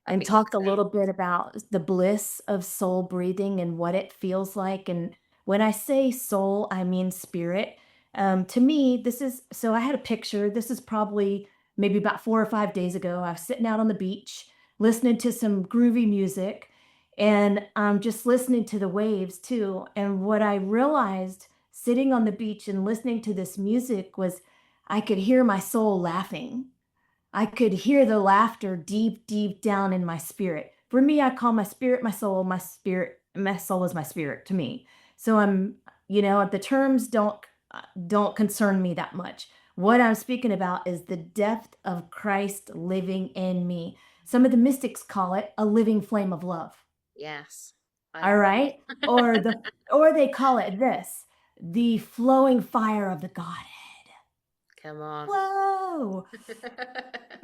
That'd and be talk a awesome. little bit about the bliss of soul breathing and what it feels like. And when I say soul, I mean spirit. To me, so I had a picture. This is probably maybe about 4 or 5 days ago. I was sitting out on the beach, listening to some groovy music, and just listening to the waves too. And what I realized sitting on the beach and listening to this music was I could hear my soul laughing. I could hear the laughter deep, deep down in my spirit. For me, I call my spirit my soul, my soul is my spirit to me. So the terms don't concern me that much. What I'm speaking about is the depth of Christ living in me. Some of the mystics call it a living flame of love. Yes. All right? Or they call it this, the flowing fire of the Godhead. Come on. Whoa.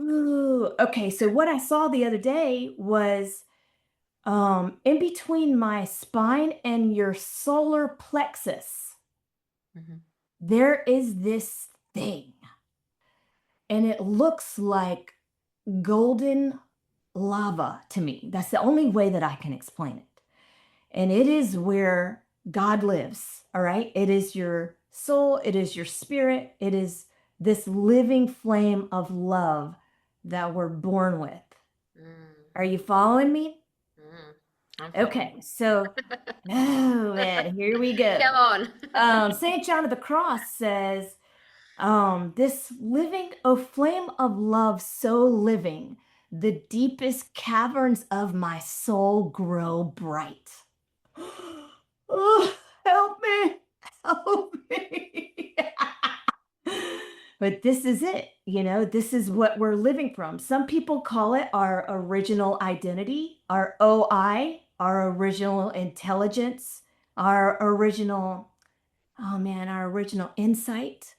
Ooh. Okay, so what I saw the other day was in between my spine and your solar plexus, there is this thing. And it looks like golden lava to me. That's the only way that I can explain it. And it is where God lives, all right? It is your soul, it is your spirit, it is this living flame of love that we're born with. Are you following me? Okay, so, oh man, here we go. Come on. St. John of the Cross says, this living, oh flame of love so living, the deepest caverns of my soul grow bright. Oh, help me. Help me. But this is it, this is what we're living from. Some people call it our original identity, our OI, our original intelligence, our original insight.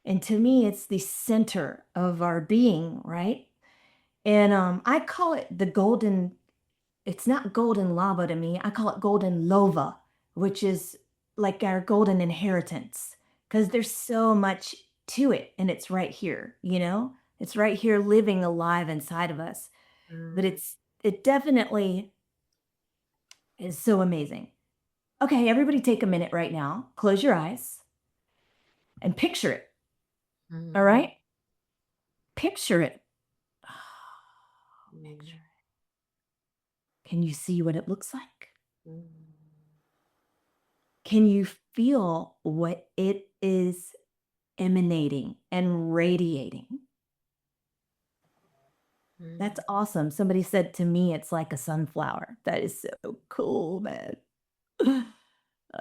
And to me, it's the center of our being, right? And I call it it's not golden lava to me. I call it golden lova, which is like our golden inheritance, because there's so much to it, and it's right here, It's right here living alive inside of us. But it definitely is so amazing. Okay, everybody take a minute right now. Close your eyes and picture it. All right? Picture it. Picture it. Can you see what it looks like? Can you feel what it is emanating and radiating? That's awesome. Somebody said to me, it's like a sunflower. That is so cool, man.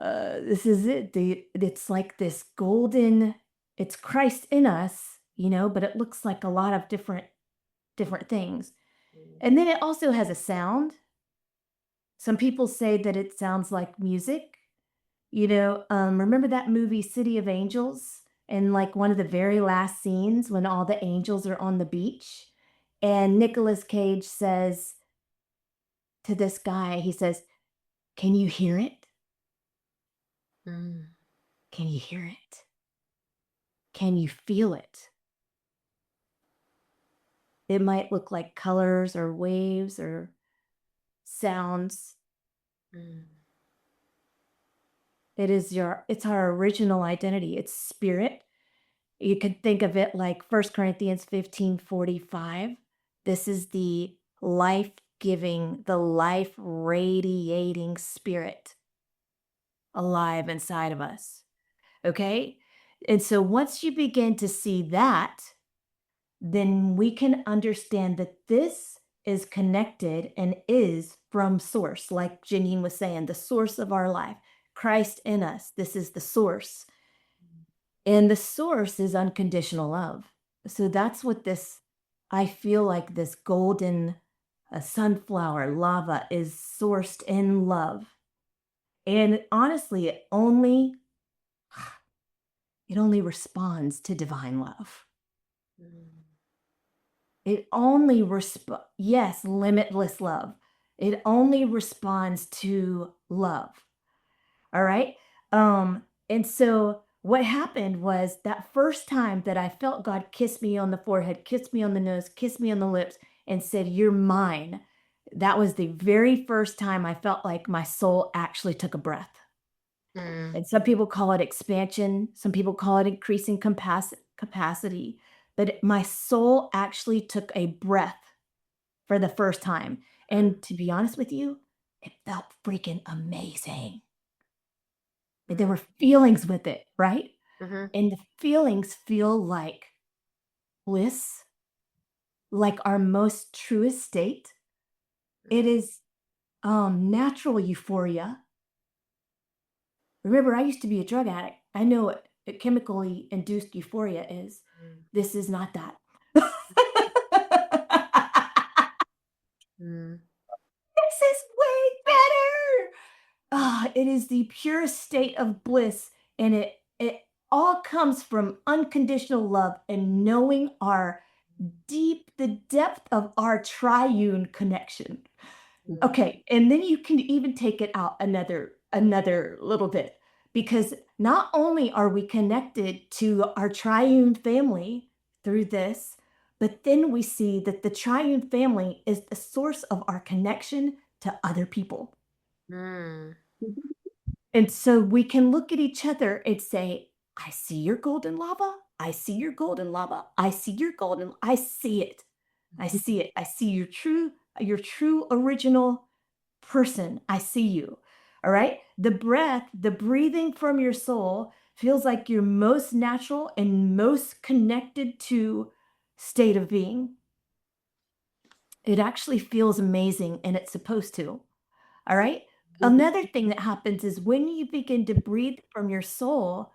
This is it. It's like this golden, it's Christ in us, but it looks like a lot of different things. And then it also has a sound. Some people say that it sounds like music. Remember that movie City of Angels? And like one of the very last scenes when all the angels are on the beach, and Nicolas Cage says to this guy, he says, "Can you hear it? Mm. Can you hear it? Can you feel it?" It might look like colors or waves or sounds. Mm. It's our original identity. It's spirit. You could think of it like 1 Corinthians 15:45. This is the life-giving, the life-radiating spirit alive inside of us. Okay? And so once you begin to see that, then we can understand that this is connected and is from source. Like Janine was saying, the source of our life, Christ in us. This is the source. And the source is unconditional love. So that's what I feel like this golden sunflower lava is sourced in love. And honestly, it only responds to divine love. Mm. It only yes, limitless love. It only responds to love. All right. And so what happened was that first time that I felt God kiss me on the forehead, kiss me on the nose, kiss me on the lips, and said, "You're mine." That was the very first time I felt like my soul actually took a breath. Mm. And some people call it expansion, some people call it increasing capacity. But my soul actually took a breath for the first time. And to be honest with you, it felt freaking amazing. But there were feelings with it, right? Mm-hmm. And the feelings feel like bliss, like our most truest state. It is natural euphoria. Remember, I used to be a drug addict. I know what chemically induced euphoria is. This is not that. Mm. This is way better. It is the purest state of bliss, and it all comes from unconditional love and knowing the depth of our triune connection. Okay, and then you can even take it out another little bit, because not only are we connected to our triune family through this, but then we see that the triune family is the source of our connection to other people. Mm. And so we can look at each other and say, "I see your golden lava. I see your golden lava. I see your golden, I see it. I see it. I see your true original person. I see you." All right? The breath, the breathing from your soul feels like your most natural and most connected to state of being. It actually feels amazing, and it's supposed to. All right? Another thing that happens is when you begin to breathe from your soul,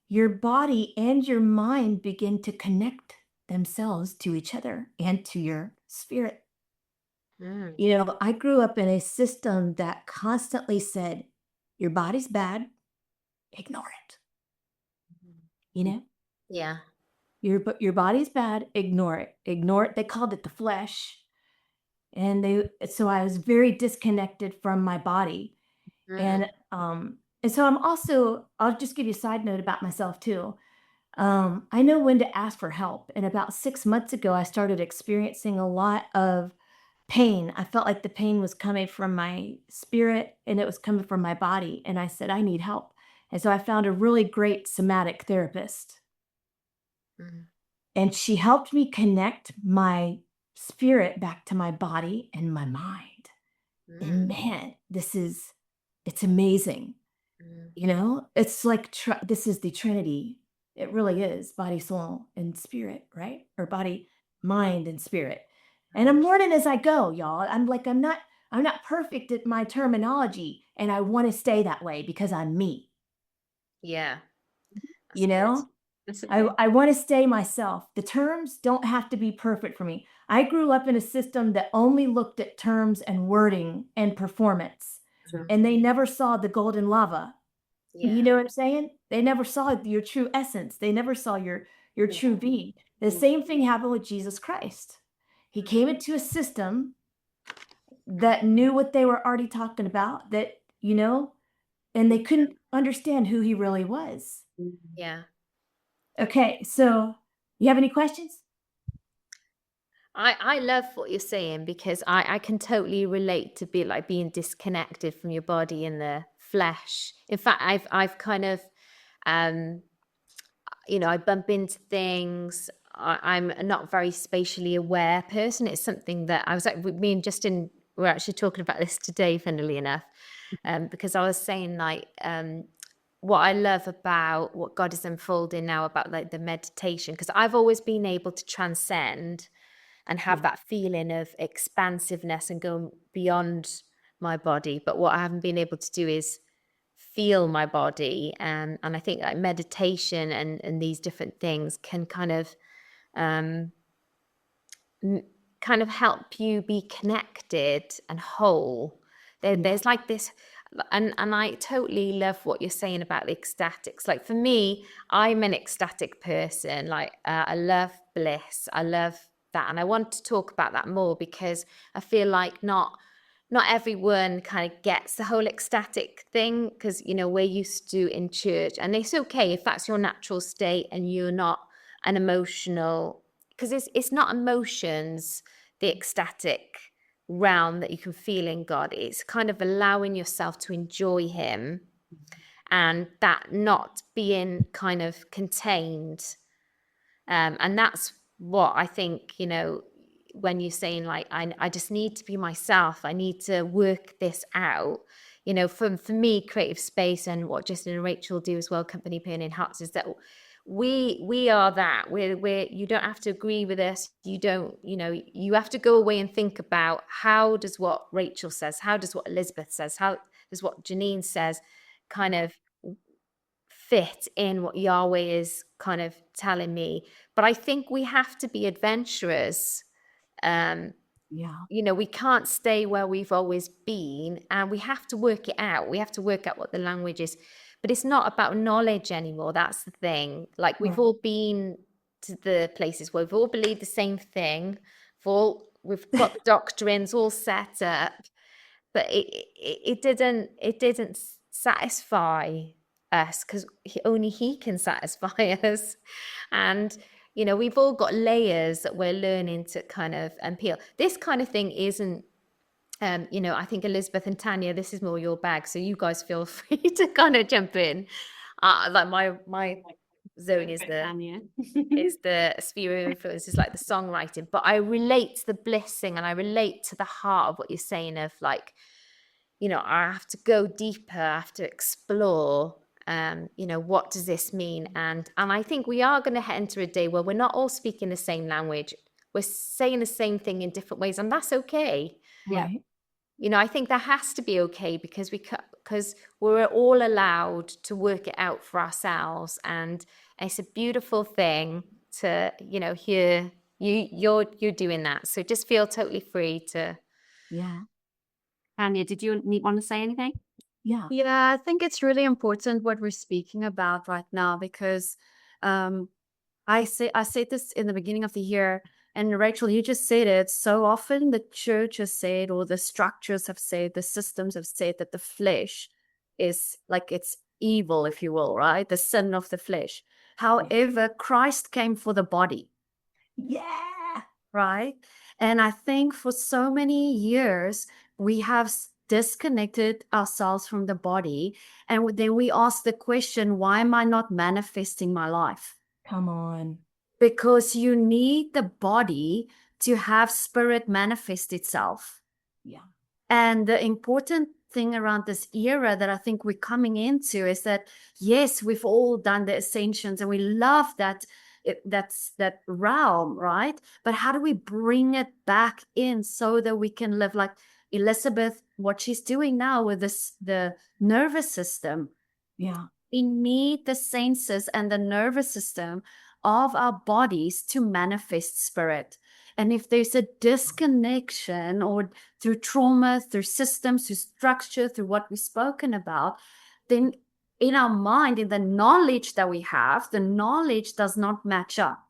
your body and your mind begin to connect themselves to each other and to your spirit. Mm. I grew up in a system that constantly said, "Your body's bad, ignore it." You know, Yeah. your body's bad, ignore it. Ignore it. They called it the flesh. So I was very disconnected from my body. Mm. And so I'll just give you a side note about myself too. I know when to ask for help. And about 6 months ago, I started experiencing a lot of pain. I felt like the pain was coming from my spirit and it was coming from my body. And I said, "I need help." And so I found a really great somatic therapist. Mm. And she helped me connect my spirit back to my body and my mind. And Mm. man, it's amazing. Mm. It's like this is the Trinity. It really is body, soul, and spirit, right? Or body, mind, and spirit. And I'm learning as I go, y'all. I'm not perfect at my terminology, and I want to stay that way because I'm me. Yeah. That's You good. know, That's okay. I want to stay myself. The terms don't have to be perfect for me. I grew up in a system that only looked at terms and wording and performance, and they never saw the golden lava. You know what I'm saying? They never saw your true essence. They never saw your true being. The same thing happened with Jesus Christ. He came into a system that knew what they were already talking about, that, and they couldn't understand who he really was. Yeah. Okay, so you have any questions? I love what you're saying because I can totally relate to being disconnected from your body and the flesh. In fact, I've kind of, I bump into things. I'm a not very spatially aware person. It's something that I was like, me and Justin were actually talking about this today, funnily enough, because I was saying what I love about what God is unfolding now about like the meditation, because I've always been able to transcend and have that feeling of expansiveness and go beyond my body. But what I haven't been able to do is feel my body. And I think like meditation and these different things can kind of help you be connected and whole. There's like this, and I totally love what you're saying about the ecstatics. Like for me, I'm an ecstatic person. Like I love bliss. I love that, and I want to talk about that more because I feel like not everyone kind of gets the whole ecstatic thing, because we're used to in church, and it's okay if that's your natural state and you're not an emotional, because it's not emotions, the ecstatic realm that you can feel in God. It's kind of allowing yourself to enjoy him and that not being kind of contained. And that's what I think, when you're saying like, I just need to be myself, I need to work this out. For me, creative space and what Justin and Rachel do as well, Company Burning Hearts, is that we are that. We're you don't have to agree with us. You don't, you have to go away and think about how does what Rachel says, how does what Elizabeth says, how does what Janine says kind of fit in what Yahweh is kind of telling me. But I think we have to be adventurous. We can't stay where we've always been, and we have to work it out. We have to work out what the language is. But it's not about knowledge anymore. That's the thing. Like we've all been to the places where we've all believed the same thing. We've got the doctrines all set up, but it didn't satisfy us, because only he can satisfy us. And we've all got layers that we're learning to kind of peel. This kind of thing isn't I think Elizabeth and Tanya, this is more your bag, so you guys feel free to kind of jump in. Like my zone is the sphere of influence, is like the songwriting, but I relate to the blessing and I relate to the heart of what you're saying of like, I have to go deeper, I have to explore. What does this mean? And I think we are going to enter a day where we're not all speaking the same language. We're saying the same thing in different ways, and that's okay. Yeah. I think that has to be okay, because we're all allowed to work it out for ourselves, and it's a beautiful thing to hear you're doing that. So just feel totally free to. Yeah. Tanya, did you want to say anything? Yeah. Yeah, I think it's really important what we're speaking about right now, because I said this in the beginning of the year, and Rachel, you just said it. So often the church has said, or the structures have said, the systems have said that the flesh is like, it's evil, if you will, right? The sin of the flesh. However, Christ came for the body. Yeah. Right. And I think for so many years, we have disconnected ourselves from the body. And then we ask the question, why am I not manifesting my life? Come on. Because you need the body to have spirit manifest itself. Yeah. And the important thing around this era that I think we're coming into is that, yes, we've all done the ascensions and we love that. That's that realm, right? But how do we bring it back in so that we can live like Elizabeth, what she's doing now with the nervous system? Yeah. We need the senses and the nervous system of our bodies to manifest spirit. And if there's a disconnection, or through trauma, through systems, through structure, through what we've spoken about, then in our mind, in the knowledge that we have, the knowledge does not match up.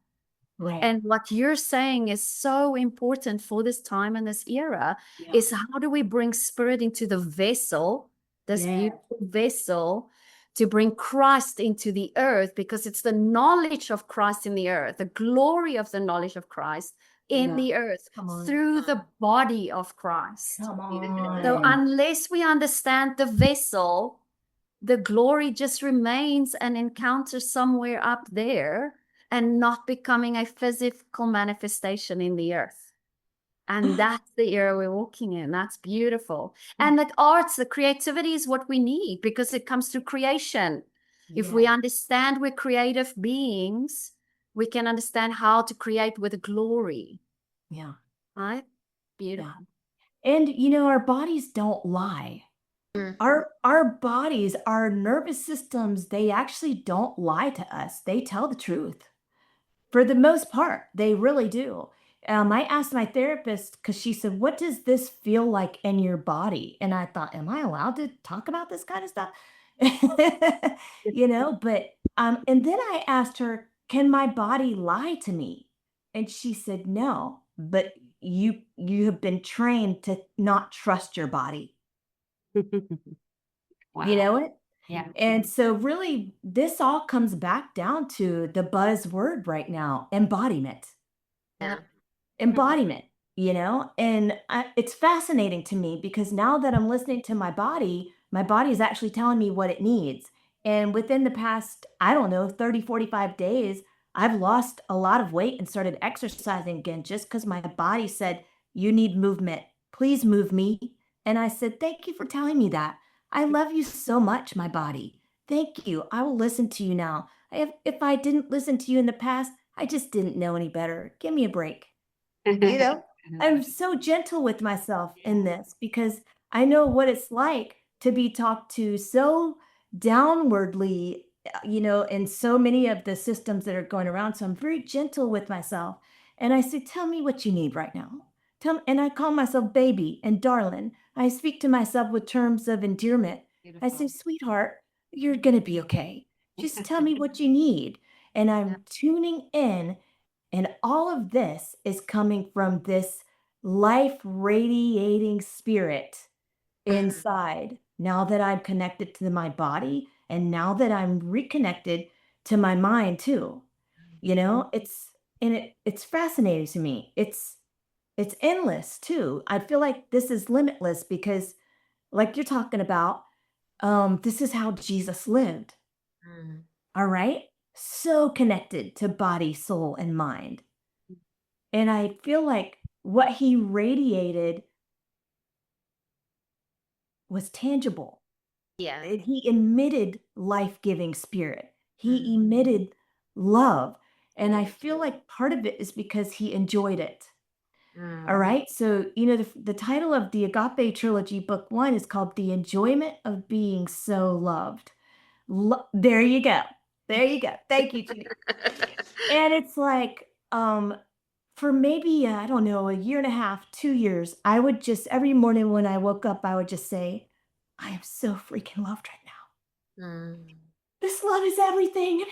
Right. And what you're saying is so important for this time and this era, Yeah. is how do we bring spirit into the vessel, this Yeah. beautiful vessel, to bring Christ into the earth, because it's the knowledge of Christ in the earth, the glory of the knowledge of Christ in Yeah. the earth Come on. through the body of Christ. Come So on. unless we understand the vessel, the glory just remains an encounter somewhere up there and not becoming a physical manifestation in the earth. And that's the era we're walking in. That's beautiful. And the arts, the creativity is what we need, because it comes through creation. If we understand we're creative beings, we can understand how to create with glory. Yeah. Right? Beautiful. And our bodies don't lie. Our bodies, our nervous systems, they actually don't lie to us. They tell the truth. For the most part, they really do. I asked my therapist, because she said, "What does this feel like in your body?" And I thought, am I allowed to talk about this kind of stuff? But and then I asked her, "Can my body lie to me?" And she said, "No, but you have been trained to not trust your body." Wow. You know it? Yeah. And so really, this all comes back down to the buzzword right now: embodiment. Yeah. Embodiment, and it's fascinating to me, because now that I'm listening to my body is actually telling me what it needs. And within the past, I don't know, 30, 45 days, I've lost a lot of weight and started exercising again, just because my body said, "You need movement. Please move me." And I said, "Thank you for telling me that. I love you so much, my body. Thank you. I will listen to you now. If I didn't listen to you in the past, I just didn't know any better. Give me a break." I'm so gentle with myself in this, because I know what it's like to be talked to so downwardly, in so many of the systems that are going around. So I'm very gentle with myself. And I say, "Tell me what you need right now." And I call myself baby and darling. I speak to myself with terms of endearment. I say, "Sweetheart, you're going to be okay. Just tell me what you need." And I'm tuning in. And all of this is coming from this life radiating spirit inside. Now that I'm connected to my body, and now that I'm reconnected to my mind too, it's fascinating to me. It's endless too. I feel like this is limitless, because, like you're talking about, this is how Jesus lived. All right. So connected to body, soul, and mind. And I feel like what he radiated was tangible. Yeah. And he emitted life-giving spirit. He emitted love. And I feel like part of it is because he enjoyed it. All right. So, the title of the Agape Trilogy, Book 1, is called The Enjoyment of Being So Loved. There you go. There you go. Thank you, Judy. And it's like, for maybe, I don't know, a year and a half, 2 years, I would just, every morning when I woke up, I would just say, "I am so freaking loved right now. This love is everything.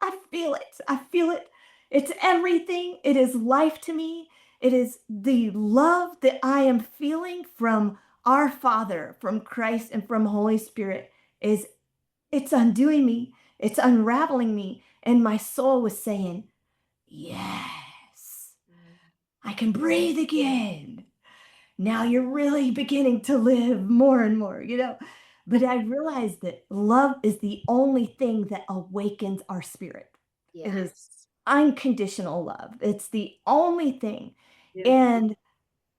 I feel it. I feel it. It's everything. It is life to me. It is the love that I am feeling from our Father, from Christ, and from Holy Spirit. It's undoing me. It's unraveling me." And my soul was saying, "Yes, I can breathe again. Now you're really beginning to live more and more, But I realized that love is the only thing that awakens our spirit. It is unconditional love. It's the only thing. And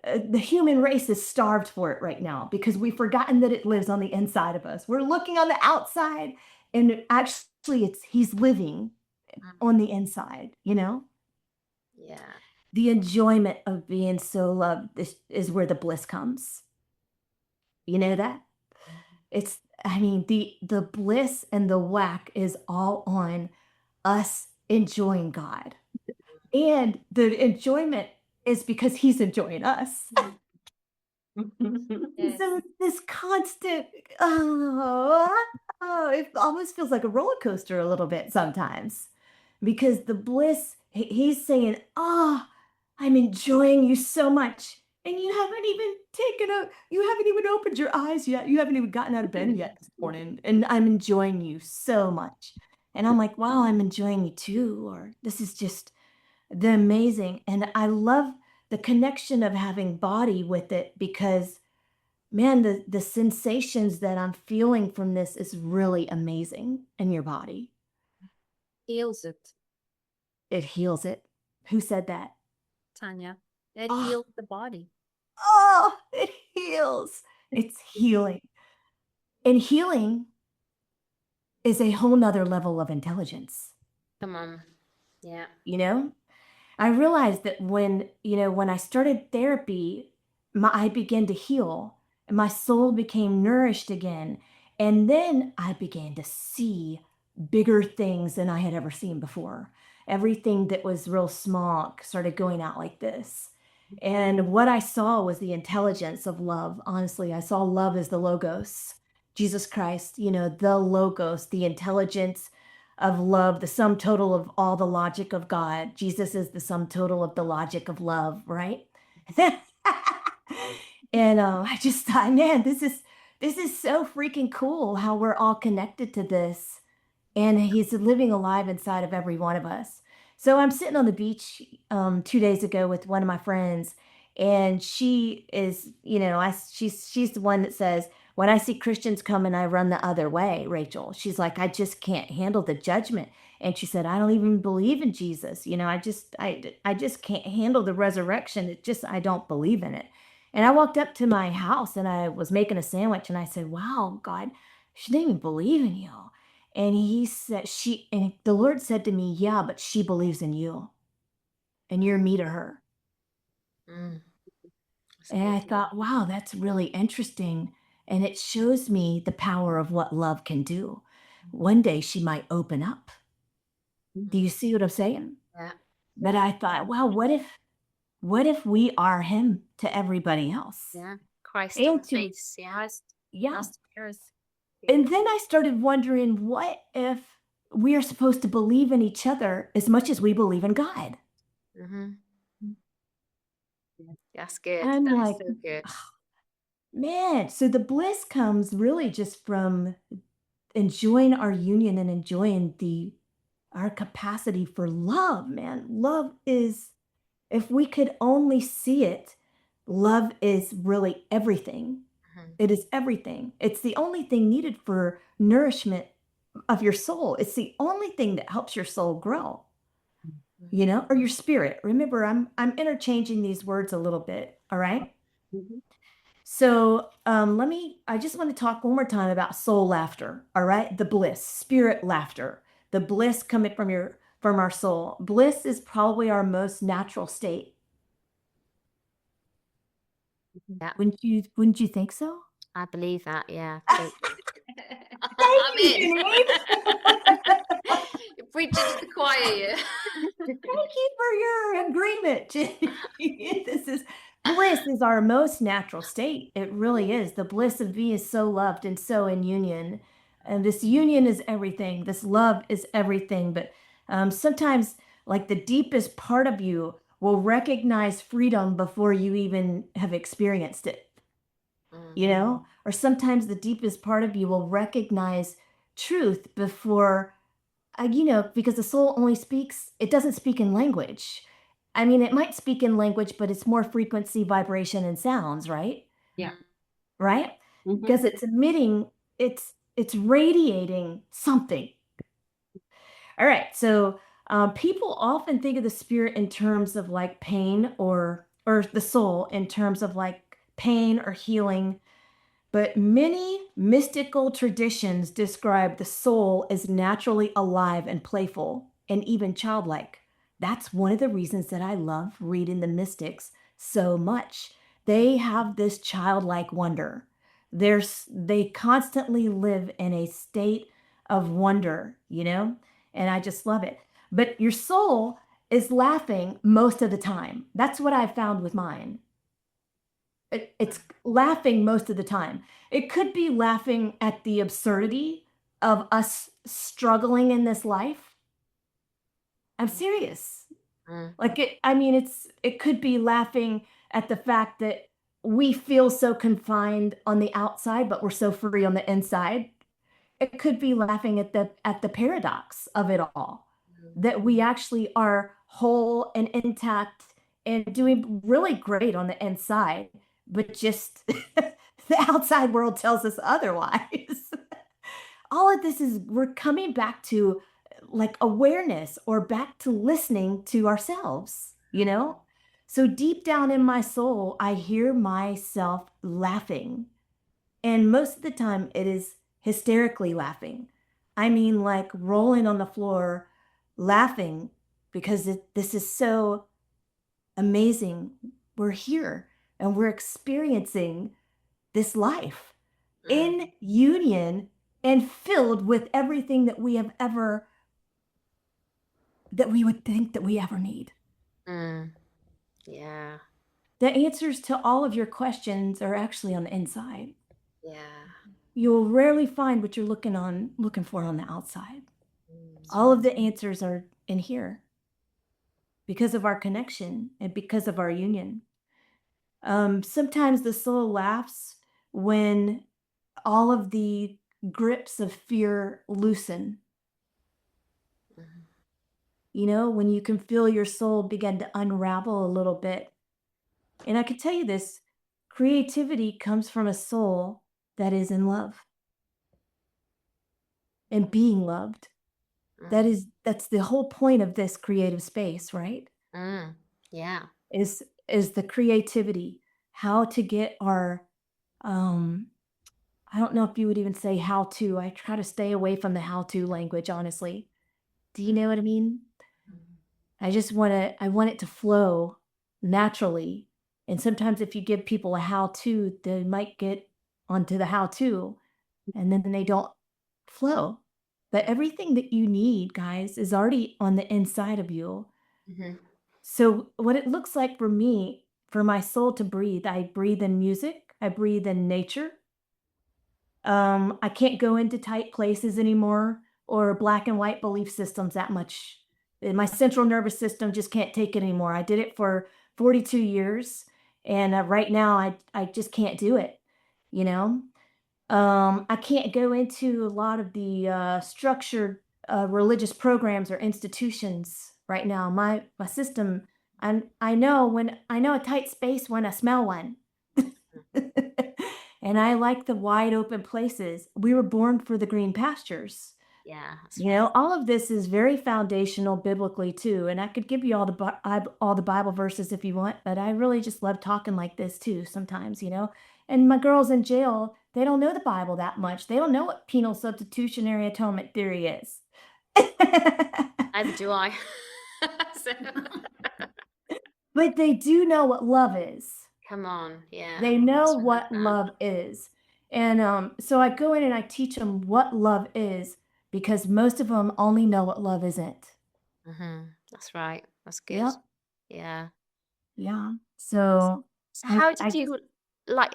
the human race is starved for it right now, because we've forgotten that it lives on the inside of us. We're looking on the outside, and actually he's living on the inside, Yeah. The enjoyment of being so loved is where the bliss comes. You know that? The bliss and the whack is all on us enjoying God. And the enjoyment is because he's enjoying us. Yes. So it's this constant, it almost feels like a roller coaster a little bit sometimes because the bliss, he's saying, oh, I'm enjoying you so much. And you haven't even opened your eyes yet. You haven't even gotten out of bed yet this morning. And I'm enjoying you so much. And I'm like, wow, I'm enjoying you too. Or this is just the amazing. And I love the connection of having body with it because man, the sensations that I'm feeling from this is really amazing in your body. Heals it, It heals it. Who said that? Tanya. It Oh, heals the body. oh, it heals. It's healing. And healing is a whole nother level of intelligence, Come on. Yeah. you know? I realized that when I started therapy, I began to heal and my soul became nourished again. And then I began to see bigger things than I had ever seen before. Everything that was real small started going out like this. And what I saw was the intelligence of love. Honestly, I saw love as the logos, Jesus Christ, the logos, the intelligence of love, the sum total of all the logic of God. Jesus is the sum total of the logic of love, right? And I just thought, man, this is so freaking cool how we're all connected to this, and he's living alive inside of every one of us. So I'm sitting on the beach 2 days ago with one of my friends, and she is, she's the one that says, when I see Christians coming, I run the other way, Rachel. She's like, I just can't handle the judgment. And she said, I don't even believe in Jesus. I just can't handle the resurrection. I don't believe in it. And I walked up to my house and I was making a sandwich and I said, wow, God, she didn't even believe in you. And and the Lord said to me, yeah, but she believes in you and you're me to her. And I thought, wow, that's really interesting. And it shows me the power of what love can do. One day she might open up. Do you see what I'm saying? Yeah. But I thought, wow, what if we are him to everybody else? Yeah. Christ And on face. Yeah. yeah. That's yours. And then I started wondering, what if we are supposed to believe in each other as much as we believe in God? Mm-hmm. That's good. I'm That is like, so good. man, so the bliss comes really just from enjoying our union and enjoying our capacity for love, man. Love is, if we could only see it, love is really everything. It is everything. It's the only thing needed for nourishment of your soul. It's the only thing that helps your soul grow, or your spirit. Remember, I'm interchanging these words a little bit. All right. So I just want to talk one more time about soul laughter. All right. The bliss, spirit laughter, the bliss coming from our soul. Bliss is probably our most natural state. Yeah. Wouldn't you think so? I believe that. Yeah. Thank I'm you, in. Janine. Preaching to the choir. Yeah. Thank you for your agreement. Bliss is our most natural state. It really is. The bliss of being so loved and so in union. And this union is everything. This love is everything. But sometimes, like, the deepest part of you will recognize freedom before you even have experienced it. Or sometimes the deepest part of you will recognize truth before, because the soul only it doesn't speak in language. I mean, it might speak in language, but it's more frequency, vibration, and sounds, right? Yeah. Right? Mhm. Because it's emitting, it's radiating something. All right. So people often think of the spirit in terms of like pain or the soul in terms of like pain or healing. But many mystical traditions describe the soul as naturally alive and playful and even childlike. That's one of the reasons that I love reading the mystics so much. They have this childlike wonder. They constantly live in a state of wonder, and I just love it. But your soul is laughing most of the time. That's what I found with mine. It's laughing most of the time. It could be laughing at the absurdity of us struggling in this life. I'm serious. Like it could be laughing at the fact that we feel so confined on the outside, but we're so free on the inside. It could be laughing at the paradox of it all, that we actually are whole and intact and doing really great on the inside, but just the outside world tells us otherwise. All of this is we're coming back to like awareness or back to listening to ourselves, you know? So deep down in my soul, I hear myself laughing. And most of the time it is hysterically laughing. I mean, like rolling on the floor, laughing because this is so amazing. We're here and we're experiencing this life in union and filled with everything that we have ever, that we would think that we ever need. Yeah. The answers to all of your questions are actually on the inside. Yeah. You'll rarely find what you're looking for on the outside. All of the answers are in here because of our connection and because of our union. Sometimes the soul laughs when all of the grips of fear loosen. You know, when you can feel your soul begin to unravel a little bit. And I can tell you this, creativity comes from a soul that is in love and being loved. That's the whole point of this creative space, right? Yeah. Is the creativity, how to get our I don't know if you would even say how to. I try to stay away from the how to language, honestly. Do you know what I mean? I want it to flow naturally. And sometimes if you give people a how to, they might get onto the how to and then they don't flow. But everything that you need, guys, is already on the inside of you. So what it looks like for me, for my soul to breathe, I breathe in music, I breathe in nature. I can't go into tight places anymore or black and white belief systems that much. My central nervous system just can't take it anymore. I did it for 42 years, and right now I just can't do it. You know, I can't go into a lot of the structured religious programs or institutions right now. My system, I know a tight space when I smell one. And I like the wide open places. We were born for the green pastures. Yeah. You know, all of this is very foundational biblically too. And I could give you all the Bible verses if you want, but I really just love talking like this too sometimes, you know. And my girls in jail, they don't know the Bible that much. They don't know what penal substitutionary atonement theory is. Neither do I. But they do know what love is. Come on. Yeah. They know what love is. And so I go in and I teach them what love is because most of them only know what love isn't. That's right. That's good. Yep. Yeah. Yeah. So how did you let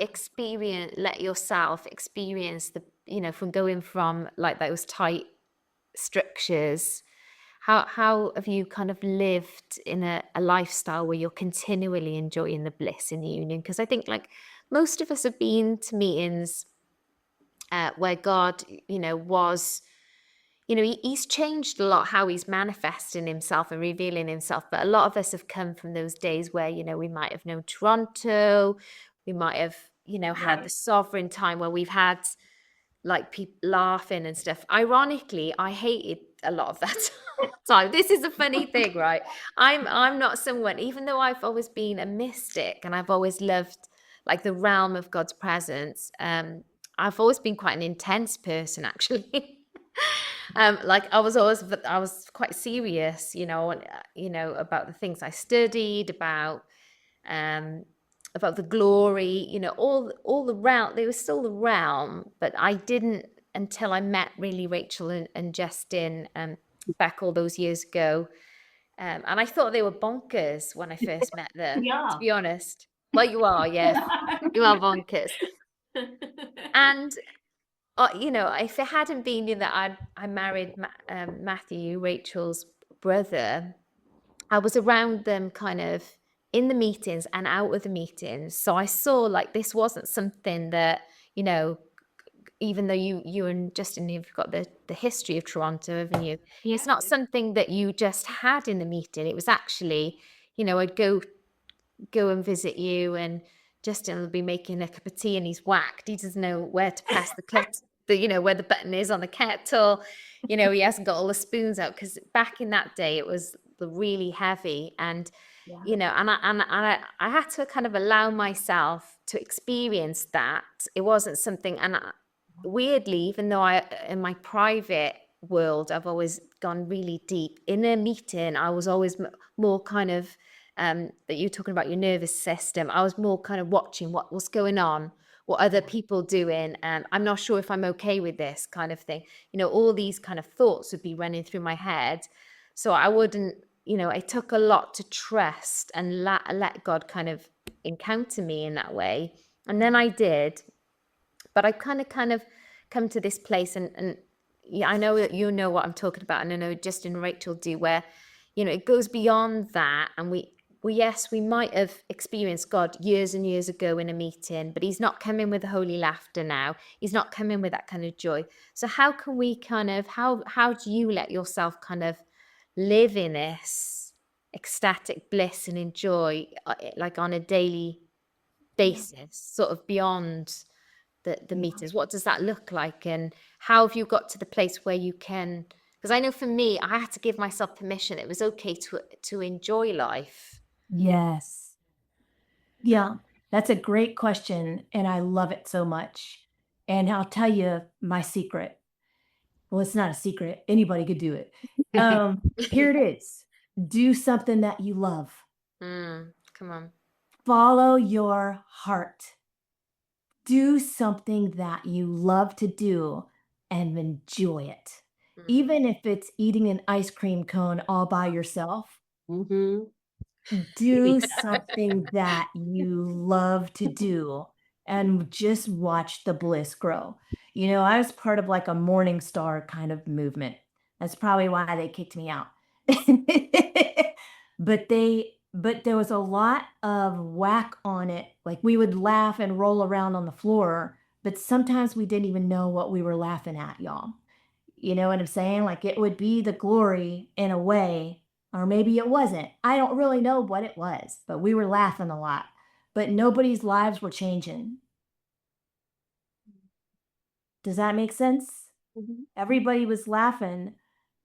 yourself experience from going from like those tight strictures? How have you kind of lived in a lifestyle where you're continually enjoying the bliss in the union? Because I think like most of us have been to meetings where God, was, he's changed a lot how he's manifesting himself and revealing himself. But a lot of us have come from those days where, we might have known Toronto, we might have, had the sovereign time where we've had like people laughing and stuff. Ironically, I hated a lot of that time. This is a funny thing, right? I'm not someone, even though I've always been a mystic and I've always loved like the realm of God's presence. I've always been quite an intense person, actually. Like I was quite serious, about the things I studied, about the glory, all the realm. There was still the realm, but I didn't until I met really Rachel and Justin back all those years ago. And I thought they were bonkers when I first met them, Yeah. to be honest. Well, you are, yes. You are bonkers. And, you know, if it hadn't been that I married Matthew, Rachel's brother, I was around them kind of in the meetings and out of the meetings. So I saw like this wasn't something that, you know, even though you and Justin, you've got the history of Toronto, haven't you? It's not something that you just had in the meeting. It was actually, you know, I'd go and visit you, and Justin will be making a cup of tea and he's whacked. He doesn't know where to press the kettle, you know, where the button is on the kettle. You know, he hasn't got all the spoons out, because back in that day it was really heavy. And Yeah. you know, and I had to kind of allow myself to experience that. It wasn't something, and weirdly, even though in my private world, I've always gone really deep. In a meeting, I was always more kind of, that you're talking about your nervous system. I was more kind of watching what's going on, what other people doing, and I'm not sure if I'm okay with this kind of thing. You know, all these kind of thoughts would be running through my head. So I wouldn't, you know, it took a lot to trust and let God kind of encounter me in that way. And then I did. But I kind of come to this place, and yeah, I know that you know what I'm talking about, and I know Justin and Rachel do, where, you know, it goes beyond that, and we yes, we might have experienced God years and years ago in a meeting, but he's not coming with the holy laughter now. He's not coming with that kind of joy. So how can we kind of, how do you let yourself kind of live in this ecstatic bliss and enjoy, like on a daily basis, sort of beyond the meetings? What does that look like, and how have you got to the place where you can, because I know for me, I had to give myself permission. It was okay to enjoy life. Yes. Yeah, that's a great question, and I love it so much. And I'll tell you my secret. Well, it's not a secret. Anybody could do it. Here it is. Do something that you love. Come on. Follow your heart. Do something that you love to do and enjoy it. Even if it's eating an ice cream cone all by yourself, Mm-hmm. do something that you love to do and just watch the bliss grow. You know, I was part of like a Morning Star kind of movement. That's probably why they kicked me out. But there was a lot of whack on it. Like we would laugh and roll around on the floor, but sometimes we didn't even know what we were laughing at, y'all. You know what I'm saying? Like it would be the glory in a way, or maybe it wasn't. I don't really know what it was, but we were laughing a lot. But nobody's lives were changing. Does that make sense? Everybody was laughing,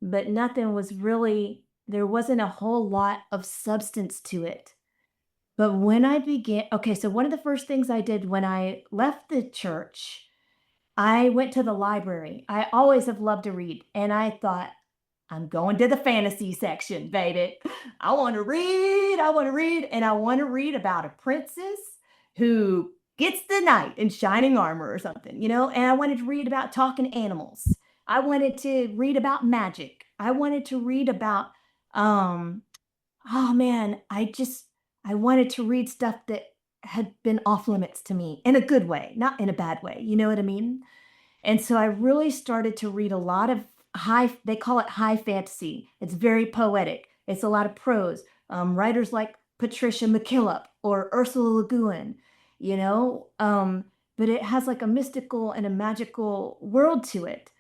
but nothing was really, there wasn't a whole lot of substance to it. But when I began, okay, so one of the first things I did when I left the church, I went to the library. I always have loved to read, and I thought, I'm going to the fantasy section, baby. I want to read, and I want to read about a princess who gets the knight in shining armor or something, you know? And I wanted to read about talking animals. I wanted to read about magic. I wanted to read about, oh man, I wanted to read stuff that had been off limits to me in a good way, not in a bad way. You know what I mean? And so I really started to read a lot of they call it high fantasy. It's very poetic. It's a lot of prose. Writers like Patricia McKillop or Ursula Le Guin, you know, but it has like a mystical and a magical world to it.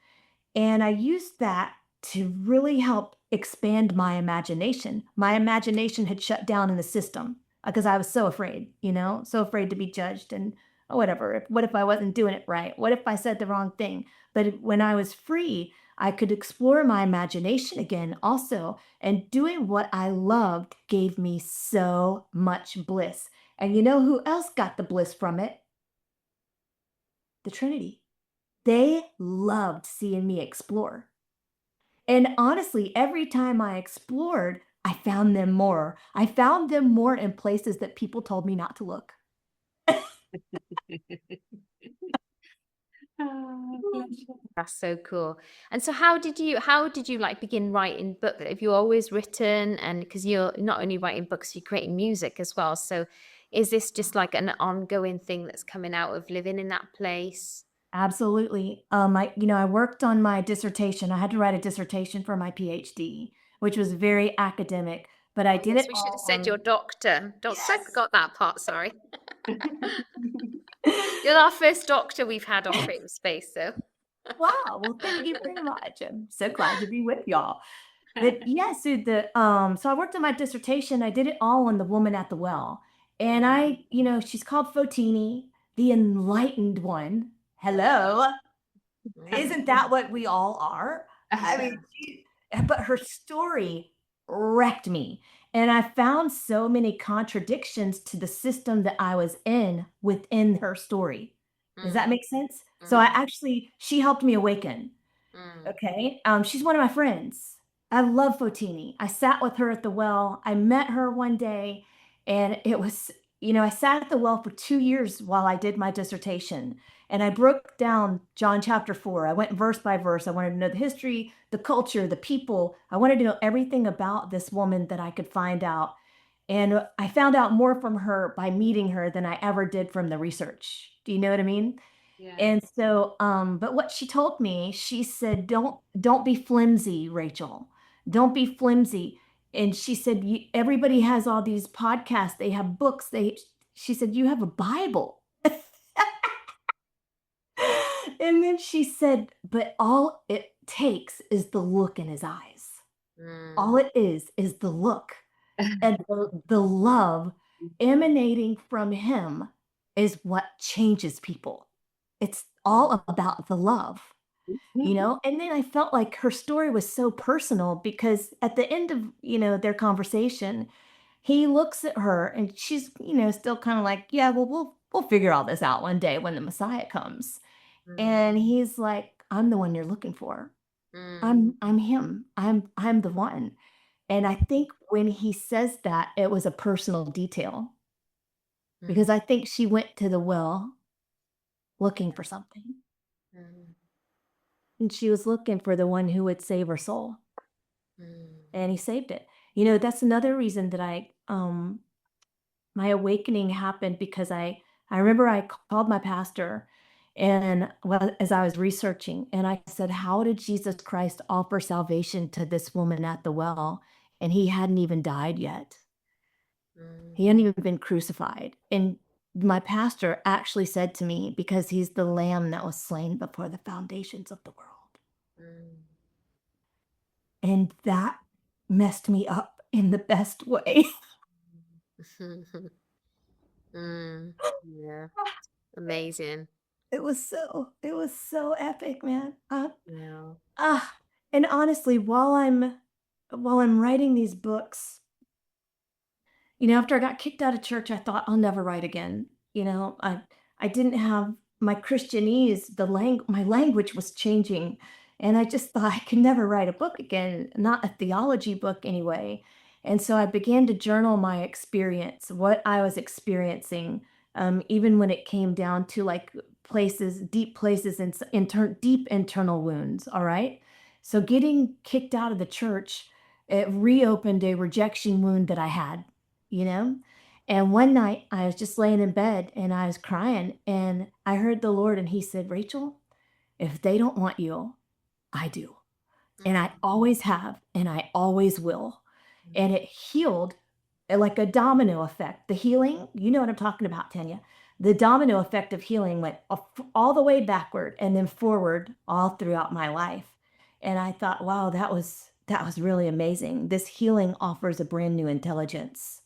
And I used that to really help expand my imagination. My imagination had shut down in the system because I was so afraid, you know, so afraid to be judged and oh, whatever. What if I wasn't doing it right? What if I said the wrong thing? But when I was free, I could explore my imagination again also. And doing what I loved gave me so much bliss. And you know who else got the bliss from it? The Trinity. They loved seeing me explore. And honestly, every time I explored, I found them more. I found them more in places that people told me not to look. That's so cool. And so how did you like begin writing book? Have you always written? And because you're not only writing books, you're creating music as well. So is this just like an ongoing thing that's coming out of living in that place? Absolutely. I worked on my dissertation. I had to write a dissertation for my PhD, which was very academic, but I did Yes, it we should have all said on. your doctor. I Yes. forgot that part, sorry. You're our first doctor we've had on Creative Space, so. Wow. Well, thank you very much. I'm so glad to be with y'all. But yeah, so I worked on my dissertation. I did it all on the woman at the well. And she's called Fotini, the enlightened one. Hello. Isn't that what we all are? I mean, but her story wrecked me. And I found so many contradictions to the system that I was in within her story. Does that make sense? So she helped me awaken. Okay. She's one of my friends. I love Fotini. I sat with her at the well. I met her one day, and it was, I sat at the well for 2 years while I did my dissertation. And I broke down John chapter 4. I went verse by verse. I wanted to know the history, the culture, the people. I wanted to know everything about this woman that I could find out. And I found out more from her by meeting her than I ever did from the research. Do you know what I mean? Yeah. And so, but what she told me, she said, don't be flimsy, Rachel. Don't be flimsy. And she said, everybody has all these podcasts. They have books. She said, you have a Bible. And then she said, but all it takes is the look in his eyes. All it is the look. And the love emanating from him is what changes people. It's all about the love, And then I felt like her story was so personal because at the end of, their conversation, he looks at her and she's, still kind of like, yeah, well, we'll figure all this out one day when the Messiah comes. And he's like, I'm the one you're looking for. I'm him. I'm the one. And I think when he says that, it was a personal detail because I think she went to the well looking for something. And she was looking for the one who would save her soul. And he saved it. That's another reason that my awakening happened because I remember I called my pastor and as I was researching and I said, how did Jesus Christ offer salvation to this woman at the well? And he hadn't even died yet. He hadn't even been crucified. And my pastor actually said to me, because he's the lamb that was slain before the foundations of the world. And that messed me up in the best way. Yeah. Amazing. It was so epic, man. Yeah. And honestly, while I'm writing these books, after I got kicked out of church, I thought I'll never write again. I didn't have my Christianese, my language was changing, and I just thought I could never write a book again, not a theology book anyway. And so I began to journal my experience, what I was experiencing, even when it came down to like deep places and deep internal wounds. All right. So getting kicked out of the church, it reopened a rejection wound that I had, you know? And one night I was just laying in bed and I was crying and I heard the Lord and he said, Rachel, if they don't want you, I do. And I always have, and I always will. And it healed like a domino effect. The healing, you know what I'm talking about, Tanya. The domino effect of healing went all the way backward and then forward all throughout my life. And I thought, wow, that was really amazing. This healing offers a brand new intelligence.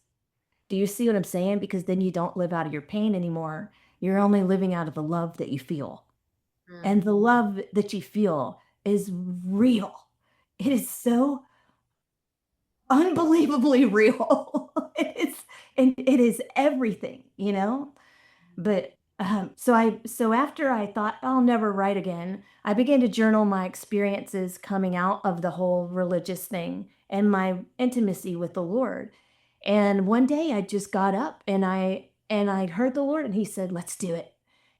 Do you see what I'm saying? Because then you don't live out of your pain anymore. You're only living out of the love that you feel. And the love that you feel is real. It is so unbelievably real. It is everything, you know? But so after I thought I'll never write again, I began to journal my experiences coming out of the whole religious thing and my intimacy with the Lord. And one day I just got up and I heard the Lord and he said, let's do it.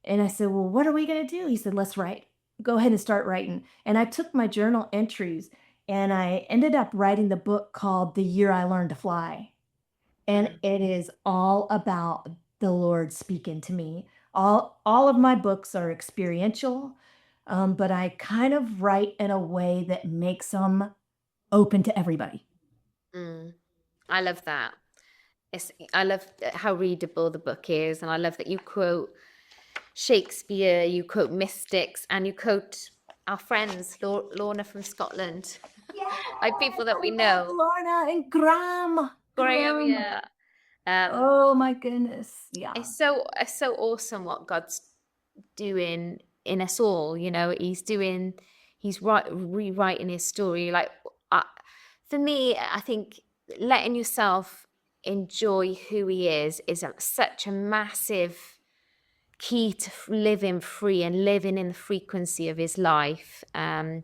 And I said, well, what are we going to do? He said, let's write. Go ahead and start writing. And I took my journal entries and I ended up writing the book called The Year I Learned to Fly. And it is all about the Lord speaking to me. All of my books are experiential, but I kind of write in a way that makes them open to everybody. I love that. I love how readable the book is, and I love that you quote Shakespeare, you quote mystics, and you quote our friends, Lorna from Scotland, like people that we know. Lorna and Graham. Graham, yeah. Oh my goodness. Yeah. It's so awesome what God's doing in us all. You know, he's rewriting his story. Like for me, I think letting yourself enjoy who he is such a massive key to living free and living in the frequency of his life. And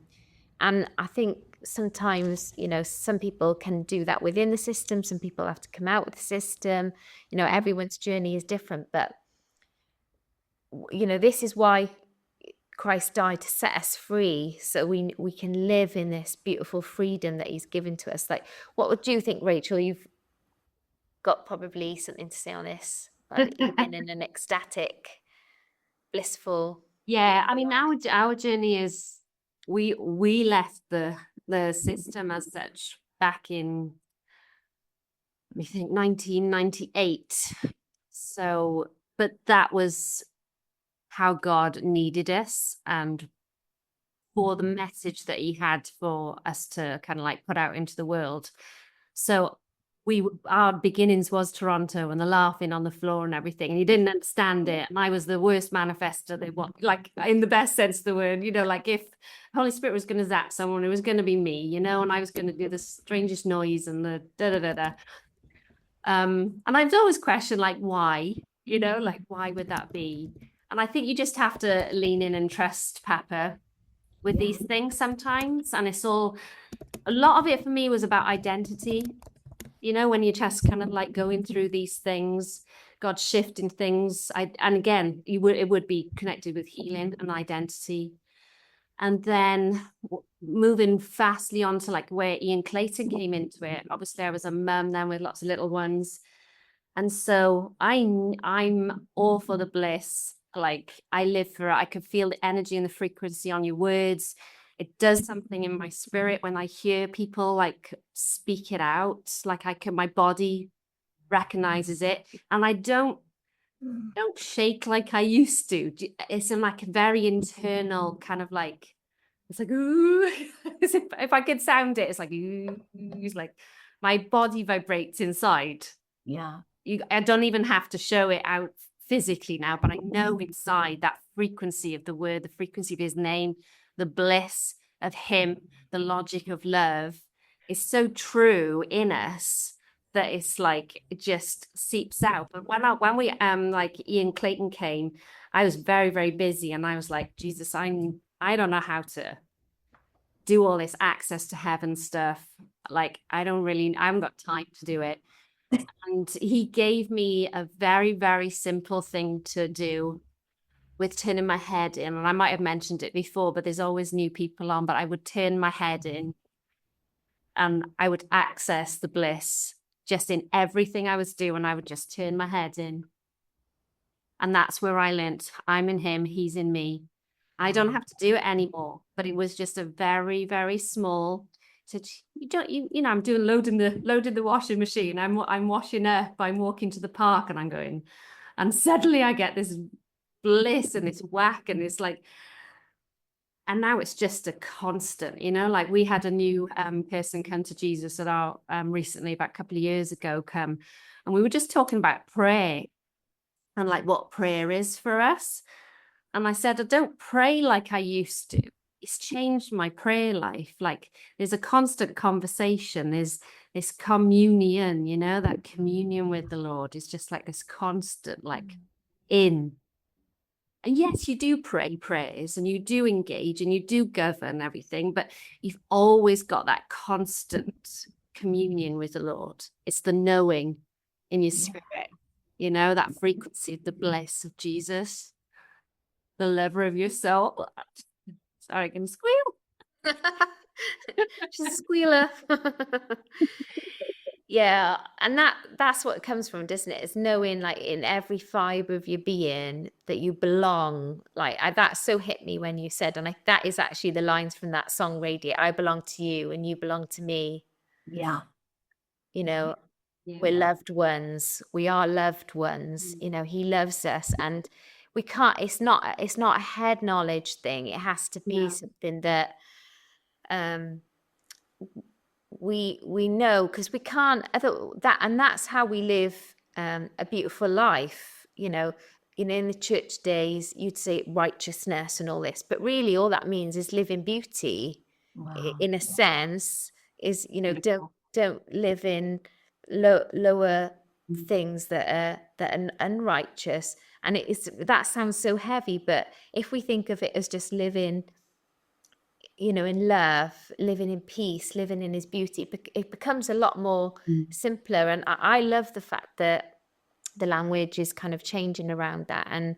I think sometimes, you know, some people can do that within the system. Some people have to come out with the system. You know, everyone's journey is different. But, you know, this is why Christ died, to set us free, so we can live in this beautiful freedom that he's given to us. Like, what would you think, Rachel? You've got probably something to say on this. Like, you've been in an ecstatic, blissful. Yeah, I mean, our journey is we left the system as such back in, I think, 1998. So, but that was how God needed us and for the message that he had for us to kind of like put out into the world. So our beginnings was Toronto and the laughing on the floor and everything, and he didn't understand it, and I was the worst manifester they want, like in the best sense of the word, you know, like if Holy Spirit was going to zap someone, it was going to be me, you know, and I was going to do the strangest noise and the da-da-da-da. And I've always questioned, like, why, you know, like, why would that be? And I think you just have to lean in and trust Papa with these things sometimes. And it's all, a lot of it for me was about identity. You know, when you're just kind of like going through these things, God shifting things. And again, it would be connected with healing and identity. And then moving fastly on to like where Ian Clayton came into it. Obviously, I was a mum then with lots of little ones. And so I'm all for the bliss. Like, I live for it. I can feel the energy and the frequency on your words. It does something in my spirit when I hear people like speak it out. Like my body recognizes it, and I don't shake like I used to. It's in like a very internal kind of like, it's like, ooh, if I could sound it, it's like, ooh, it's like my body vibrates inside. Yeah. I don't even have to show it out physically now, but I know inside that frequency of the word, the frequency of his name, the bliss of him, the logic of love is so true in us that it's like, it just seeps out. But when we like Ian Clayton came, I was very, very busy, and I was like, Jesus, I don't know how to do all this access to heaven stuff. Like, I haven't got time to do it. And he gave me a very, very simple thing to do with turning my head in. And I might have mentioned it before, but there's always new people on, but I would turn my head in and I would access the bliss just in everything I was doing. I would just turn my head in. And that's where I learned I'm in him, he's in me. I don't have to do it anymore, but it was just a very, very small. So you know, I'm doing loading the washing machine. I'm washing up. I'm walking to the park, and I'm going, and suddenly I get this bliss and this whack, and it's like, and now it's just a constant. You know, like we had a new person come to Jesus at our recently, about a couple of years ago, come, and we were just talking about prayer and like what prayer is for us. And I said, I don't pray like I used to. It's changed my prayer life. Like, there's a constant conversation. There's this communion, you know, that communion with the Lord is just like this constant, like in. And yes, you do pray prayers and you do engage and you do govern everything, but you've always got that constant communion with the Lord. It's the knowing in your spirit, you know, that frequency of the bliss of Jesus. the lover of your soul. Sorry, I can squeal. She's a squealer. Yeah, and that's what it comes from, doesn't it? It's knowing, like, in every fiber of your being that you belong. Like, that so hit me when you said, and that is actually the lines from that song, Radiate. I belong to you, and you belong to me. Yeah. You know, Yeah. we're loved ones. We are loved ones. You know, he loves us, and we can't. It's not a head knowledge thing. It has to be something that we know, because we can't and that's how we live a beautiful life. You know, in the church days you'd say righteousness and all this, but really all that means is live in beauty. Wow. In a sense, is, you know, don't live in lower things that are unrighteous. And that sounds so heavy, but if we think of it as just living, you know, in love, living in peace, living in his beauty, it becomes a lot more simpler. And I love the fact that the language is kind of changing around that. And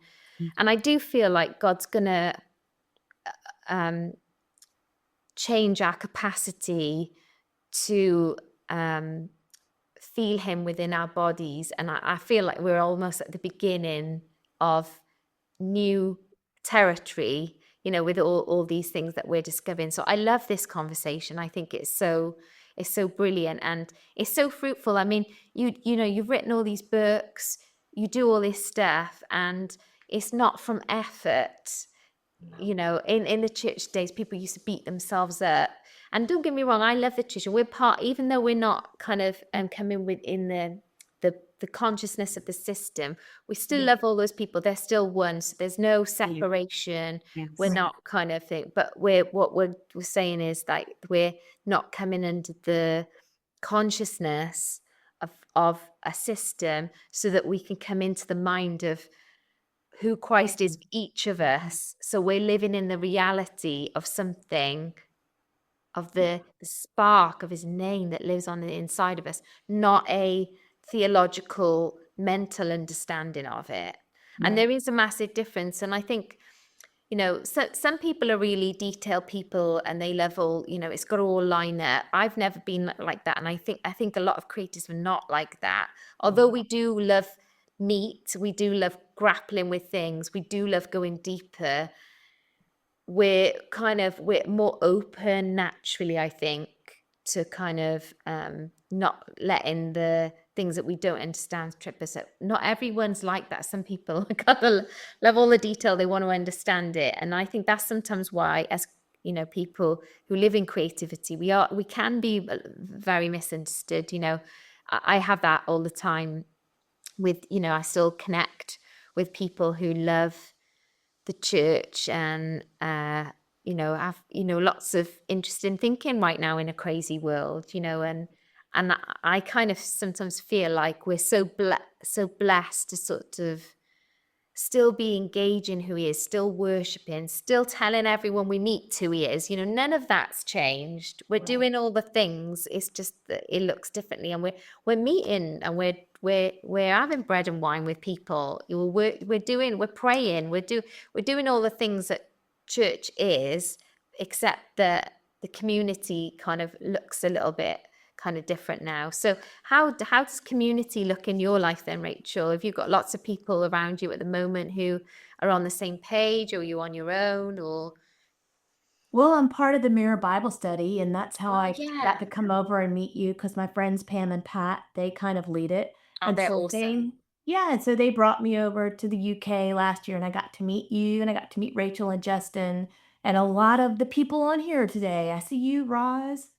I do feel like God's gonna change our capacity to feel him within our bodies. And I feel like we're almost at the beginning of new territory, you know, with all these things that we're discovering. So I love this conversation. I think it's so brilliant, and it's so fruitful. I mean, you know, you've written all these books, you do all this stuff, and it's not from effort. You know, in the church days, people used to beat themselves up. And don't get me wrong, I love the church, and we're part, even though we're not kind of coming within the consciousness of the system, we still love all those people. They're still one. So there's no separation. We're not kind of thing, but what we're saying is that we're not coming under the consciousness of a system, so that we can come into the mind of who Christ is for each of us. So we're living in the reality of something, of the spark of his name that lives on the inside of us, not a theological, mental understanding of it. And there is a massive difference. And I think, you know, some people are really detailed people, and they love all, you know, it's got to all line up. I've never been like that. And I think a lot of creators are not like that. Although we do love meat, we do love grappling with things, we do love going deeper, we're more open naturally, I think, to kind of not letting the things that we don't understand trip us up. Not everyone's like that. Some people love all the detail, they want to understand it. And I think that's sometimes why, as you know, people who live in creativity, we can be very misunderstood. You know, I have that all the time with, you know, I still connect with people who love the church, and you know, have, you know, lots of interesting thinking right now in a crazy world, you know, and I kind of sometimes feel like we're so blessed to sort of still be engaging who he is, still worshiping, still telling everyone we meet who he is. You know, none of that's changed. We're doing all the things. It's just that it looks differently, and we're meeting, and we're having bread and wine with people. We're praying. We're doing all the things that church is, except that the community kind of looks a little bit kind of different now. So how does community look in your life then, Rachel? Have you got lots of people around you at the moment who are on the same page, or are you on your own, or? Well, I'm part of the Mirror Bible Study, and that's how I yeah. got to come over and meet you, because my friends Pam and Pat, they kind of lead it. Oh, And they're so awesome. and so they brought me over to the UK last year, and I got to meet you, and I got to meet Rachel and Justin, and a lot of the people on here today. I see you, Roz.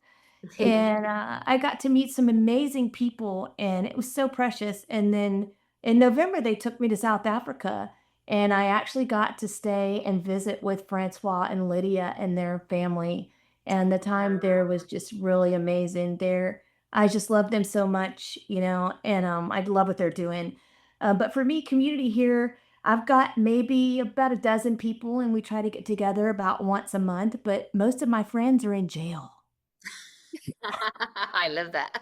And I got to meet some amazing people, and it was so precious. And then in November, they took me to South Africa, and I actually got to stay and visit with Francois and Lydia and their family. And the time there was just really amazing. I just love them so much, you know, and I love what they're doing. But for me, community here, I've got maybe about a dozen people, and we try to get together about once a month. But most of my friends are in jail. I love that.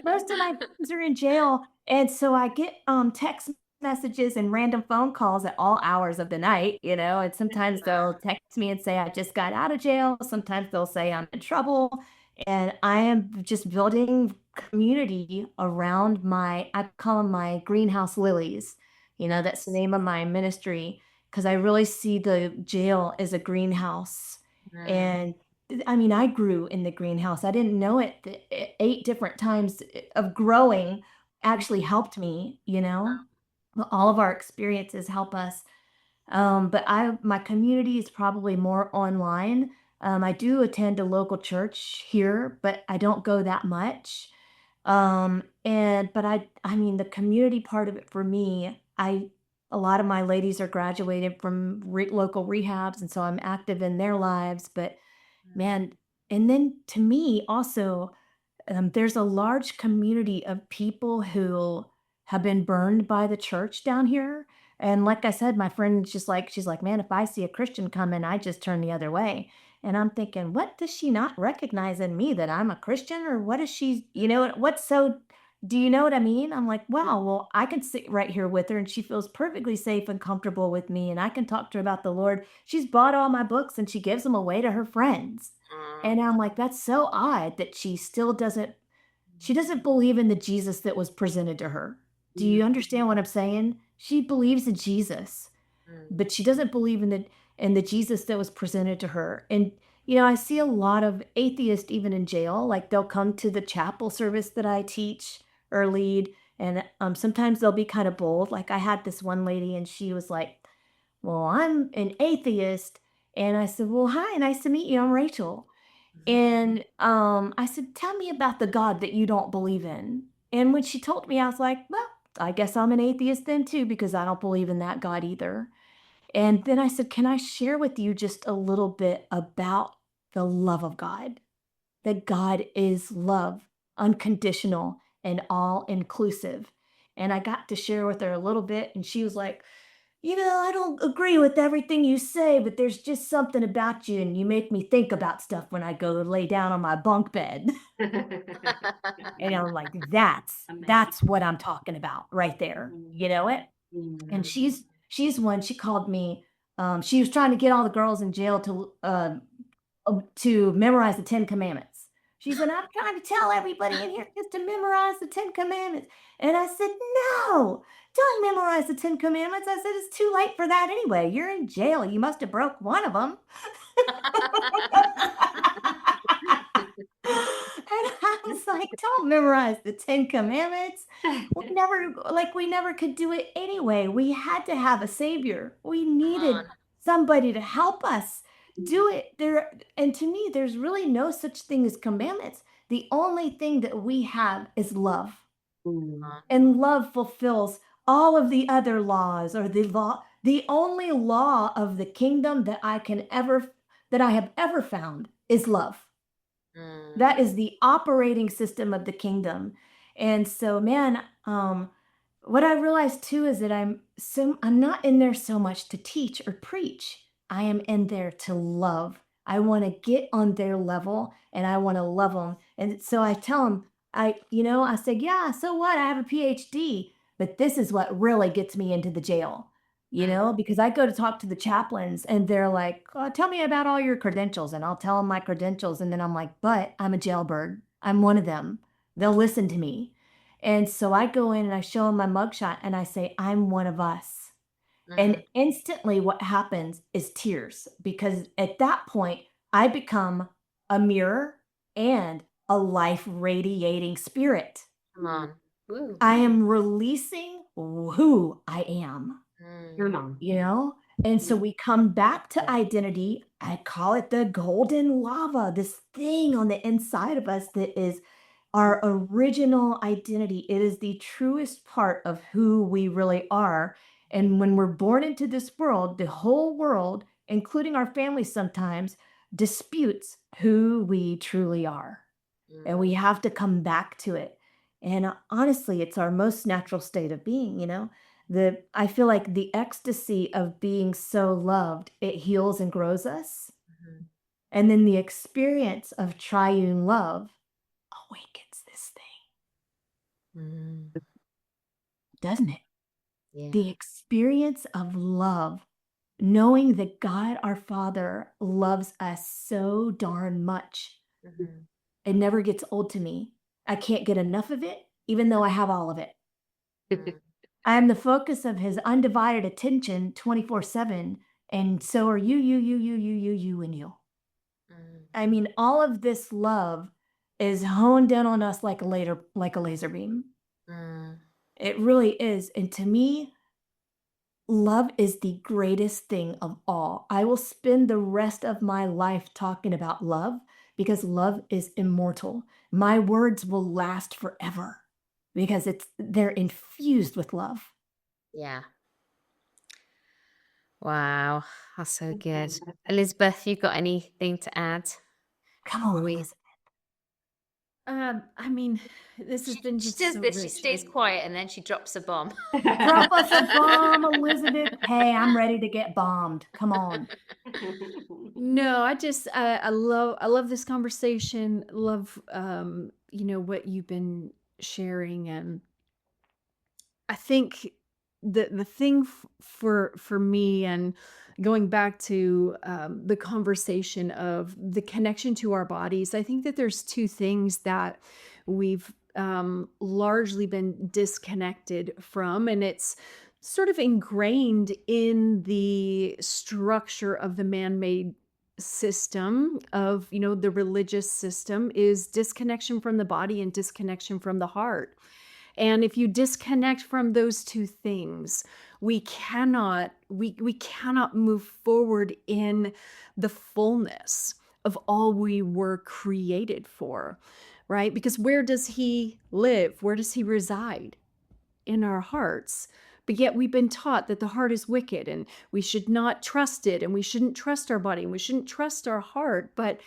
Most of my friends are in jail, and so I get text messages and random phone calls at all hours of the night, and sometimes they'll text me and say, I just got out of jail. Sometimes they'll say I'm in trouble. And I am just building community around I call them my greenhouse lilies. That's the name of my ministry, because I really see the jail as a greenhouse. And I mean, I grew in the greenhouse. I didn't know it. 8 different times of growing actually helped me, All of our experiences help us. But my community is probably more online. I do attend a local church here, but I don't go that much. But I mean, the community part of it for me, a lot of my ladies are graduated from local rehabs, and so I'm active in their lives. But man, and then to me also, there's a large community of people who have been burned by the church down here. And like I said, my friend, she's like, man, if I see a Christian coming, I just turn the other way. And I'm thinking, what does she not recognize in me, that I'm a Christian? Or what is she, do you know what I mean? I'm like, wow, well, I can sit right here with her and she feels perfectly safe and comfortable with me. And I can talk to her about the Lord. She's bought all my books and she gives them away to her friends. And I'm like, that's so odd that she doesn't believe in the Jesus that was presented to her. Do you understand what I'm saying? She believes in Jesus, but she doesn't believe in the Jesus that was presented to her. And, I see a lot of atheists even in jail. Like, they'll come to the chapel service that I teach or lead. And sometimes they'll be kind of bold. Like, I had this one lady and she was like, well, I'm an atheist. And I said, well, hi, nice to meet you. I'm Rachel. And I said, tell me about the God that you don't believe in. And when she told me, I was like, well, I guess I'm an atheist then too, because I don't believe in that God either. And then I said, can I share with you just a little bit about the love of God? That God is love, unconditional and all inclusive. And I got to share with her a little bit, and she was like, I don't agree with everything you say, but there's just something about you, and you make me think about stuff when I go lay down on my bunk bed. And I'm like, that's what I'm talking about right there. You know it? And she's one, she called me, she was trying to get all the girls in jail to memorize the 10 Commandments. She said, I'm trying to tell everybody in here just to memorize the 10 Commandments. And I said, no, don't memorize the 10 Commandments. I said, it's too late for that anyway. You're in jail. You must have broke one of them. And I was like, don't memorize the 10 Commandments. We never could do it anyway. We had to have a savior. We needed somebody to help us do it. And to me, there's really no such thing as commandments. The only thing that we have is love. And love fulfills all of the other laws, or the only law of the kingdom that I have ever found is love. That is the operating system of the kingdom. And so, man, what I realized too is that I'm not in there so much to teach or preach. I am in there to love. I want to get on their level and I want to love them. And so I tell them, I said, yeah, so what? I have a PhD, but this is what really gets me into the jail, because I go to talk to the chaplains and they're like, oh, tell me about all your credentials. And I'll tell them my credentials. And then I'm like, but I'm a jailbird. I'm one of them. They'll listen to me. And so I go in and I show them my mugshot and I say, I'm one of us. And instantly what happens is tears, because at that point I become a mirror and a life radiating spirit. Come on. Ooh. I am releasing who I am, and so we come back to identity. I call it the golden lava, this thing on the inside of us that is our original identity. It is the truest part of who we really are. And when we're born into this world, the whole world, including our families sometimes, disputes who we truly are. And we have to come back to it. And honestly, it's our most natural state of being, I feel like the ecstasy of being so loved, it heals and grows us. And then the experience of triune love awakens this thing. Doesn't it? Yeah. The experience of love, knowing that God our Father loves us so darn much. Mhm. It never gets old to me. I can't get enough of it, even though I have all of it. Mm. I am the focus of his undivided attention 24/7, and so are you, and you. Mm. I mean, all of this love is honed in on us like a laser beam. Mm. It really is. And to me, love is the greatest thing of all. I will spend the rest of my life talking about love because love is immortal. My words will last forever because they're infused with love. Yeah. Wow. That's so good. Elizabeth, you got anything to add? Come on, We- Elizabeth. I mean, this has been She just does so this. She rich. stays quiet and then she drops a bomb. Drop us a bomb, Elizabeth. Hey, I'm ready to get bombed. Come on. No, I love this conversation. Love what you've been sharing, and I think the thing for me, and going back to the conversation of the connection to our bodies, I think that there's two things that we've largely been disconnected from, and it's sort of ingrained in the structure of the man-made system of the religious system, is disconnection from the body and disconnection from the heart. And if you disconnect from those two things, we cannot move forward in the fullness of all we were created for, right? Because where does he live? Where does he reside? In our hearts. But yet we've been taught that the heart is wicked and we should not trust it, and we shouldn't trust our body, and we shouldn't trust our heart. But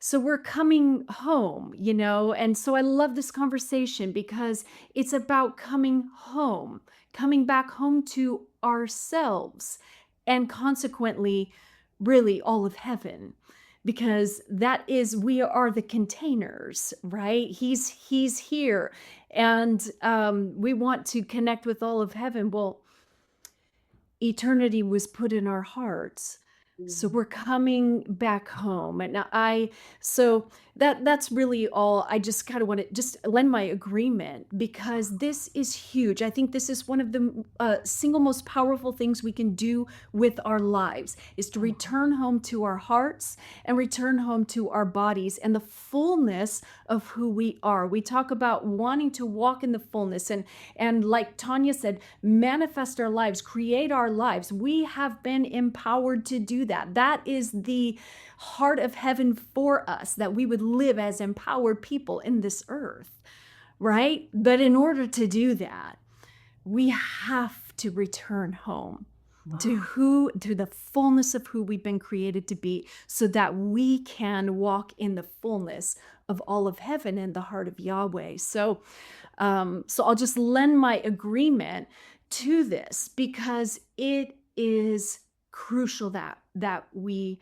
so we're coming home, and so I love this conversation because it's about coming home, coming back home to ourselves, and consequently, really all of heaven. Because we are the containers, right? He's here, and we want to connect with all of heaven. Well, eternity was put in our hearts, so we're coming back home. And so that's really all. I just kind of want to just lend my agreement, because this is huge. I think this is one of the single most powerful things we can do with our lives, is to return home to our hearts and return home to our bodies and the fullness of who we are. We talk about wanting to walk in the fullness, and like Tanya said, manifest our lives, create our lives. We have been empowered to do that. That is the heart of heaven for us, that we would live as empowered people in this earth, right? But in order to do that, we have to return home to the fullness of who we've been created to be, so that we can walk in the fullness of all of heaven and the heart of Yahweh. So I'll just lend my agreement to this, because it is crucial that we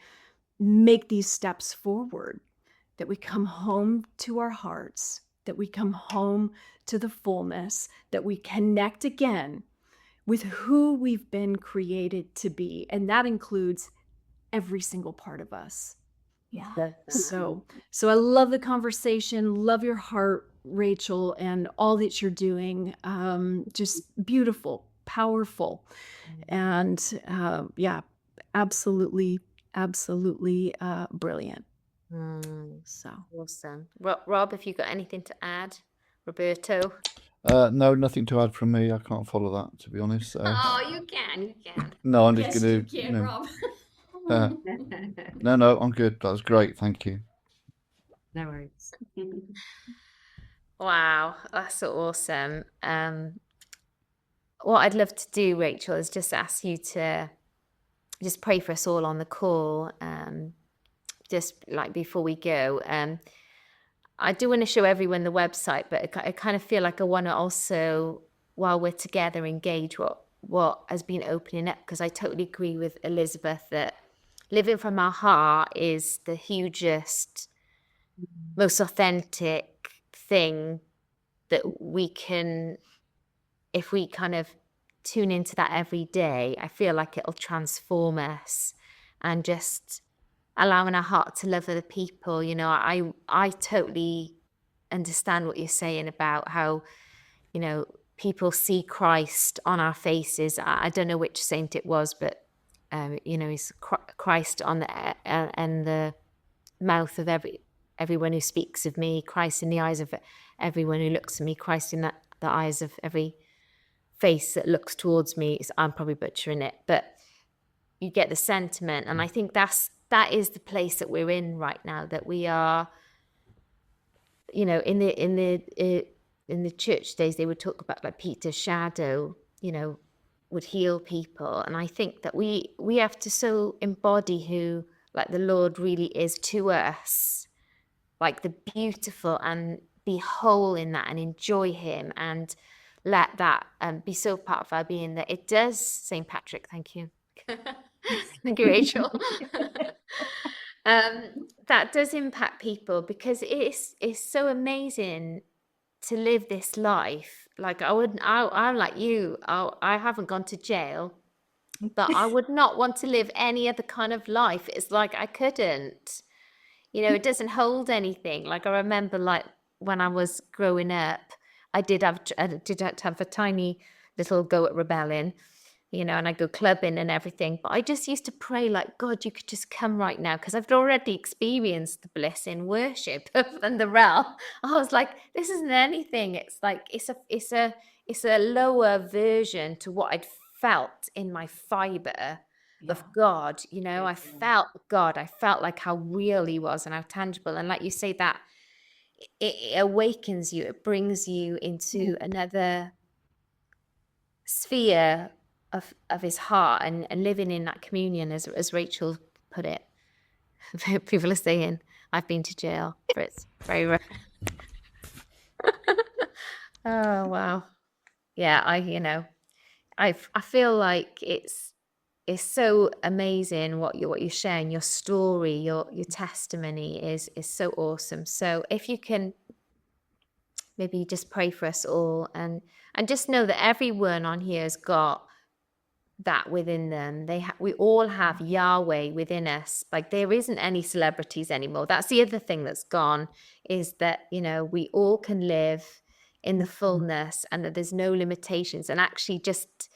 make these steps forward, that we come home to our hearts, that we come home to the fullness, that we connect again with who we've been created to be. And that includes every single part of us. Yeah. So I love the conversation, love your heart, Rachel, and all that you're doing. Just beautiful, powerful, and yeah, absolutely brilliant. So Awesome. Rob, if you got anything to add? Roberto? No, nothing to add from me. I can't follow that, to be honest. So. Oh, you can. No, I'm just going to. Rob. No, I'm good. That was great. Thank you. No worries. Wow, that's so awesome. What I'd love to do, Rachel, is just ask you to just pray for us all on the call, just like before we go. I do want to show everyone the website, but I kind of feel like I want to also, while we're together, engage what has been opening up, because I totally agree with Elizabeth that living from our heart is the hugest, most authentic thing that we can, if we kind of tune into that every day, I feel like it'll transform us, and just allowing our heart to love other people. You know, I totally understand what you're saying about how, you know, people see Christ on our faces. I don't know which saint it was, but you know, he's Christ on the mouth of everyone who speaks of me, Christ in the eyes of everyone who looks at me, Christ in the eyes of every face that looks towards me. I'm probably butchering it, but you get the sentiment. And I think that is the place that we're in right now, that we are, you know, in the church days, they would talk about like Peter's shadow, you know, would heal people. And I think that we have to so embody who like the Lord really is to us, like the beautiful, and be whole in that and enjoy him, and let that be so part of our being that it does. St. Patrick, thank you. Thank you, Rachel. That does impact people, because it's so amazing to live this life. Like I'm like you, I haven't gone to jail, but I would not want to live any other kind of life. It's like I couldn't, you know, it doesn't hold anything. Like I remember, like when I was growing up, I did have a tiny little go at rebelling, you know, and I go clubbing and everything. But I just used to pray, like, God, you could just come right now, because I've already experienced the bliss in worship and the realm. I was like, this isn't anything. It's like it's a lower version to what I'd felt in my fiber of God. You know, I felt God. I felt like how real he was and how tangible. And like you say, that it awakens you. It brings you into another sphere of his heart, and living in that communion, as Rachel put it. People are saying I've been to jail, but it's very rare. Oh wow. Yeah, I feel like it's so amazing what you're sharing. Your story, your testimony is so awesome. So if you can maybe just pray for us all, and just know that everyone on here has got that within them. We all have Yahweh within us. Like there isn't any celebrities anymore. That's the other thing that's gone, is that, you know, we all can live in the fullness, and that there's no limitations, and actually just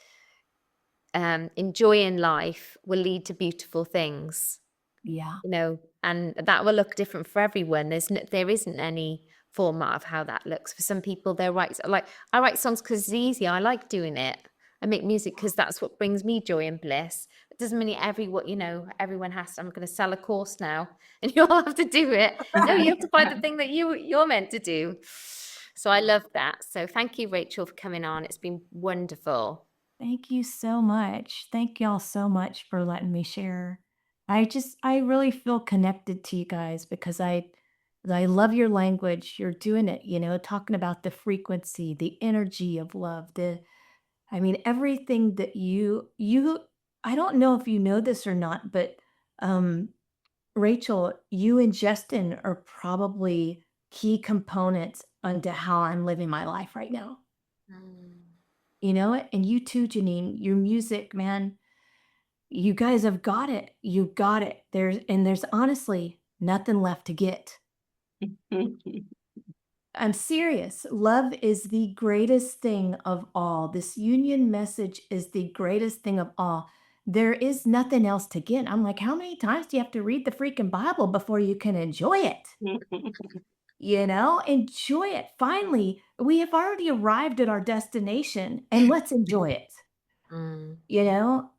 enjoying life will lead to beautiful things. Yeah. You know, and that will look different for everyone. There isn't any format of how that looks. For some people, I write songs because it's easy. I like doing it. I make music because that's what brings me joy and bliss. It doesn't mean everyone has to. I'm going to sell a course now, and you all have to do it. No, you have to find the thing that you're meant to do. So I love that. So thank you, Rachel, for coming on. It's been wonderful. Thank you so much. Thank y'all so much for letting me share. I really feel connected to you guys, because I love your language. You're doing it, you know, talking about the frequency, the energy of love, everything that you, I don't know if you know this or not, but Rachel, you and Justin are probably key components onto how I'm living my life right now. You know it? And you too, Janine, your music, man, you guys have got it. You got it. There's honestly nothing left to get. I'm serious. Love is the greatest thing of all. This union message is the greatest thing of all. There is nothing else to get. I'm like, how many times do you have to read the freaking Bible before you can enjoy it? You know, enjoy it. Finally, we have already arrived at our destination, and let's enjoy it. You know,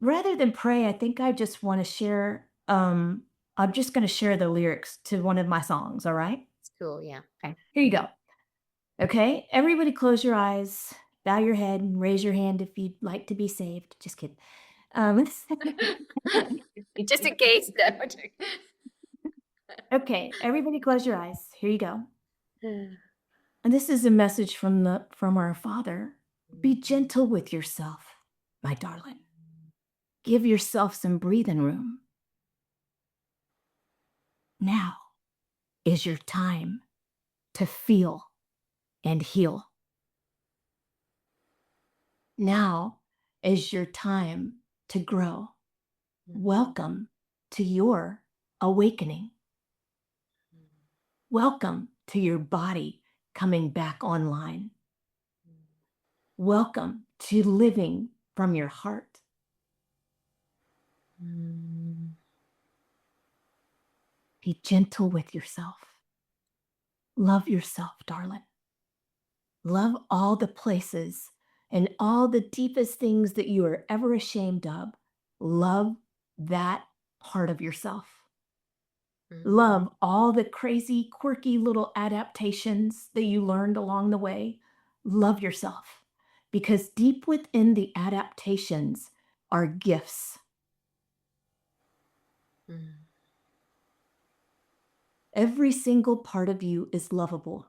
rather than pray, I think I just want to share. I'm just going to share the lyrics to one of my songs. All right. It's cool. Yeah. Okay. Here you go. Okay. Everybody close your eyes, bow your head, and raise your hand if you'd like to be saved. Just kidding. Just in case. Okay. Everybody close your eyes. Here you go. And this is a message from our Father. Be gentle with yourself, my darling. Give yourself some breathing room. Now is your time to feel and heal. Now is your time to grow. Welcome to your awakening. Welcome to your body coming back online. Welcome to living from your heart. Be gentle with yourself. Love yourself, darling. Love all the places and all the deepest things that you are ever ashamed of. Love that part of yourself. Love all the crazy, quirky little adaptations that you learned along the way. Love yourself, because deep within the adaptations are gifts. Every single part of you is lovable.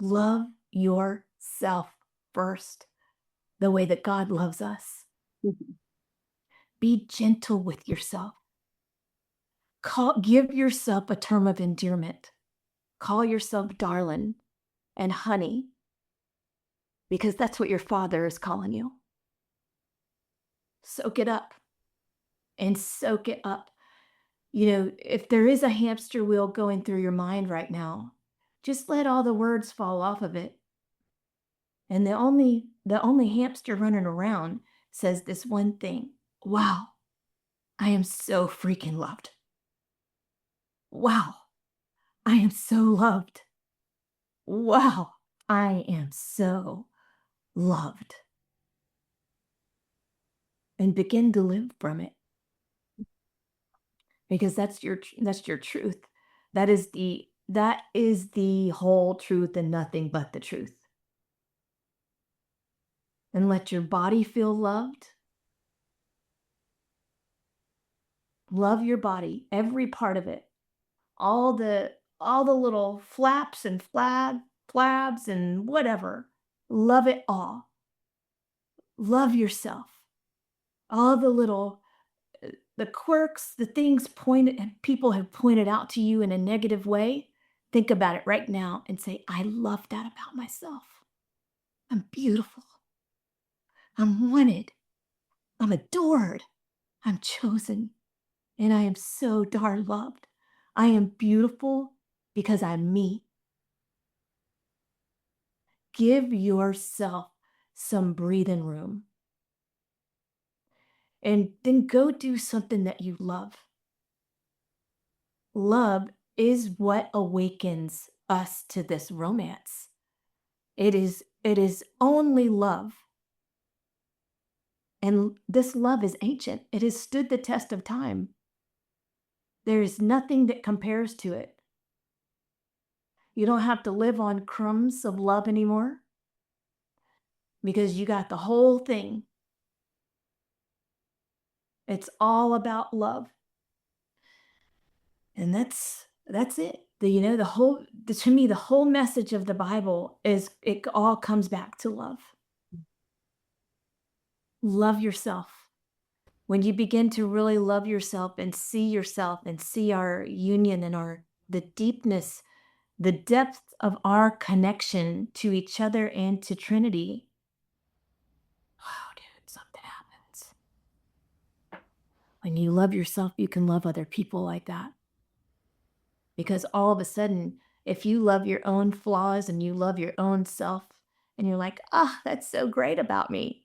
Love yourself first, the way that God loves us. Be gentle with yourself. Give yourself a term of endearment. Call yourself darling and honey, because that's what your Father is calling you. Soak it up and soak it up. You know, if there is a hamster wheel going through your mind right now, just let all the words fall off of it. And the only hamster running around says this one thing: wow, I am so freaking loved. Wow, I am so loved. Wow, I am so loved. And begin to live from it. Because that's your truth. That is the whole truth and nothing but the truth. And let your body feel loved. Love your body, every part of it. All the little flaps and flabs and whatever. Love it all. Love yourself. All the quirks, the things people have pointed out to you in a negative way. Think about it right now and say, I love that about myself. I'm beautiful. I'm wanted. I'm adored. I'm chosen. And I am so darn loved. I am beautiful because I'm me. Give yourself some breathing room. And then go do something that you love. Love is what awakens us to this romance. It is only love. And this love is ancient. It has stood the test of time. There is nothing that compares to it. You don't have to live on crumbs of love anymore, because you got the whole thing. It's all about love. And that's it. To me, the whole message of the Bible is, it all comes back to love. Love yourself. When you begin to really love yourself and see our union and the deepness, the depth of our connection to each other and to Trinity, wow, dude, something happens. When you love yourself, you can love other people like that. Because all of a sudden, if you love your own flaws and you love your own self, and you're like, that's so great about me,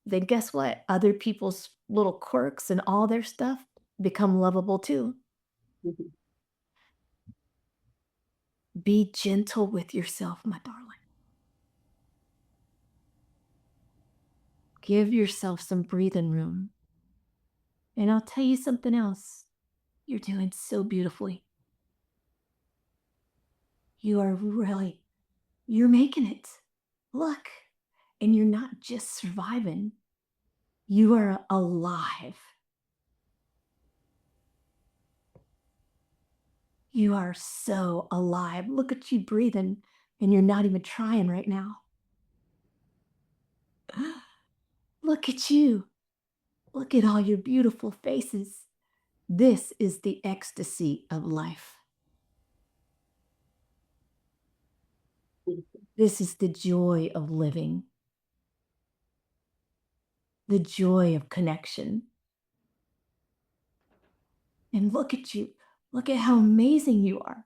then guess what? Other people's little quirks and all their stuff become lovable too. Be gentle with yourself, my darling. Give yourself some breathing room. And I'll tell you something else. You're doing so beautifully. You're making it. Look. And you're not just surviving. You are alive. You are so alive. Look at you breathing, and you're not even trying right now. Look at you. Look at all your beautiful faces. This is the ecstasy of life. This is the joy of living. the joy of connection. And look at you. Look at how amazing you are.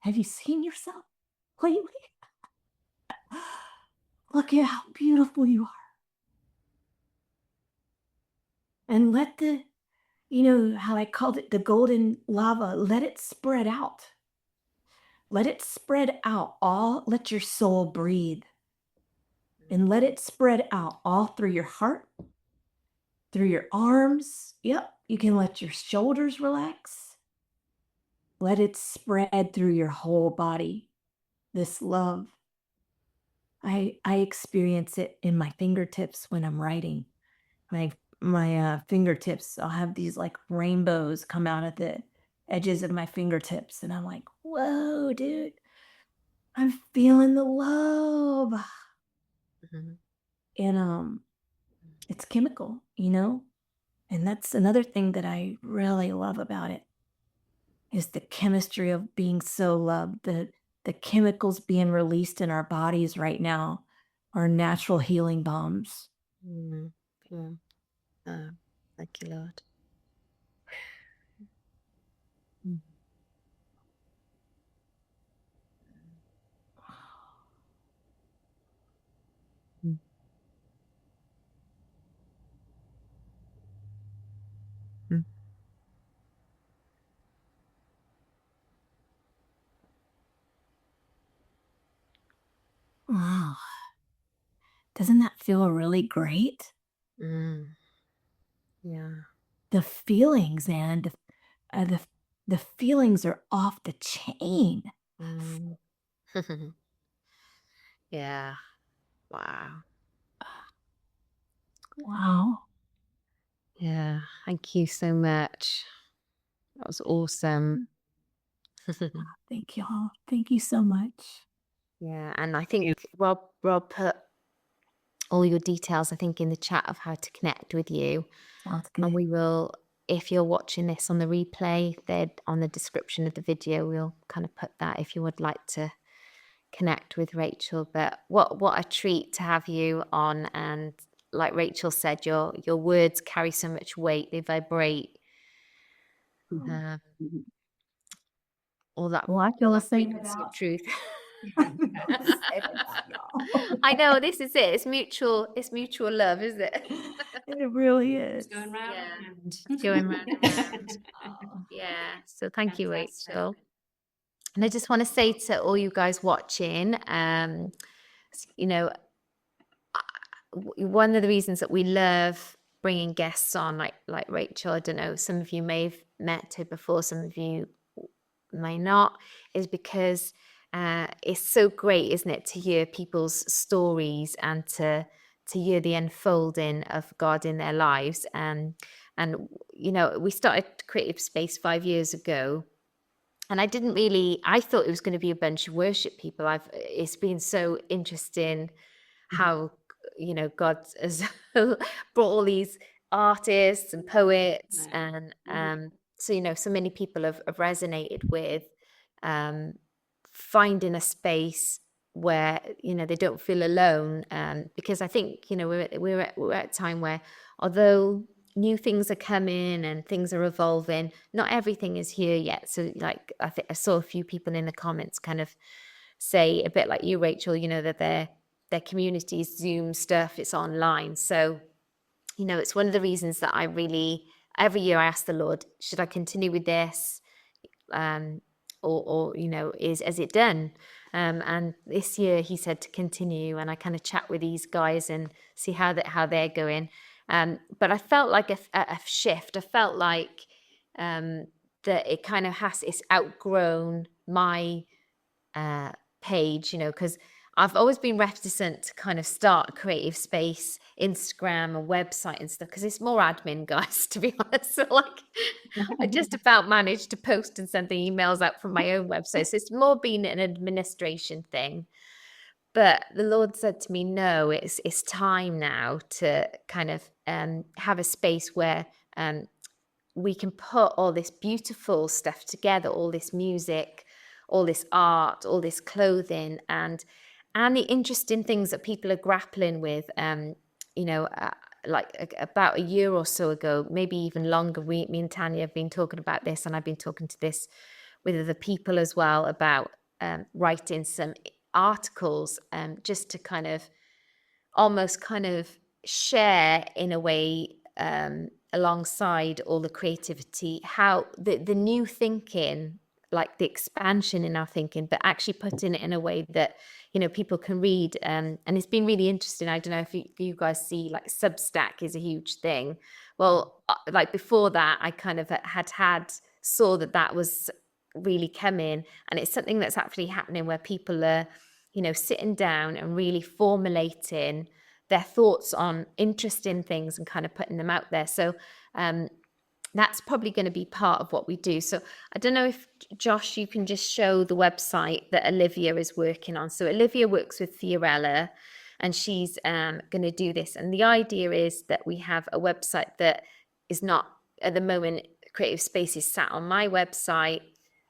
Have you seen yourself lately? Look at how beautiful you are. And let the, how I called it the golden lava, let it spread out. Let it spread out let your soul breathe. And let it spread out all through your heart, through your arms. Yep, you can let your shoulders relax. Let it spread through your whole body, this love. I experience it in my fingertips when I'm writing. My fingertips, I'll have these like rainbows come out at the edges of my fingertips. And I'm like, whoa, dude, I'm feeling the love. Mhm. And it's chemical, and that's another thing that I really love about it is the chemistry of being so loved. The chemicals being released in our bodies right now are natural healing bombs. Mm. Yeah. Oh, thank you, Lord. Mm. Mm. Mm. Wow. Doesn't that feel really great? Mm. Yeah. The feelings, man, the feelings are off the chain. Mm. Yeah. Wow. Wow. Yeah. Thank you so much. That was awesome. Thank y'all. Thank you so much. Yeah. And I think Rob put all your details, I think, in the chat of how to connect with you. Sounds good. And we will, if you're watching this on the replay, then on the description of the video, we'll kind of put that if you would like to connect with Rachel. But what a treat to have you on. And like Rachel said, your words carry so much weight, they vibrate. All that, Well, I feel the same frequency of about truth. y'all. I know, this is it. It's mutual love, isn't it? It really is. Going round Yeah. and Going round and round. Oh, Yeah. So thank you, Fantastic. Rachel. And I just want to say to all you guys watching, one of the reasons that we love bringing guests on, like Rachel, I don't know, some of you may have met her before, some of you may not, is because it's so great, isn't it, to hear people's stories and to hear the unfolding of God in their lives. And we started Creative Space 5 years ago. And I thought it was going to be a bunch of worship people. It's been so interesting how, God has brought all these artists and poets. And so many people have resonated with finding a space where, they don't feel alone. Because I think, we're at a time where, although new things are coming and things are evolving, not everything is here yet. So like I think I saw a few people in the comments kind of say, a bit like you, Rachel, that their community's Zoom stuff, it's online. So it's one of the reasons that I really, every year I ask the Lord, should I continue with this, or is it done? And this year he said to continue, and I kind of chat with these guys and see how they're going. But I felt like a shift. I felt like that it kind of it's outgrown my page, because I've always been reticent to kind of start a creative space, Instagram, a website and stuff, because it's more admin, guys, to be honest. So like, I just about managed to post and send the emails out from my own website. So it's more been an administration thing. But the Lord said to me, no, it's time now to kind of have a space where we can put all this beautiful stuff together, all this music, all this art, all this clothing, and the interesting things that people are grappling with. about a year or so ago, maybe even longer, me and Tanya have been talking about this, and I've been talking to this with other people as well about writing some articles, just to kind of almost kind of share in a way, alongside all the creativity, how the new thinking, like the expansion in our thinking, but actually putting it in a way that, you know, people can read. And it's been really interesting. I don't know if you guys see, like, Substack is a huge thing. Well, like before that, I kind of saw that was really coming, and it's something that's actually happening where people are, you know, sitting down and really formulating their thoughts on interesting things and kind of putting them out there. So that's probably going to be part of what we do. So I don't know if, Josh, you can just show the website that Olivia is working on. So Olivia works with Fiorella, and she's going to do this. And the idea is that we have a website that is not, at the moment, Creative Space is sat on my website.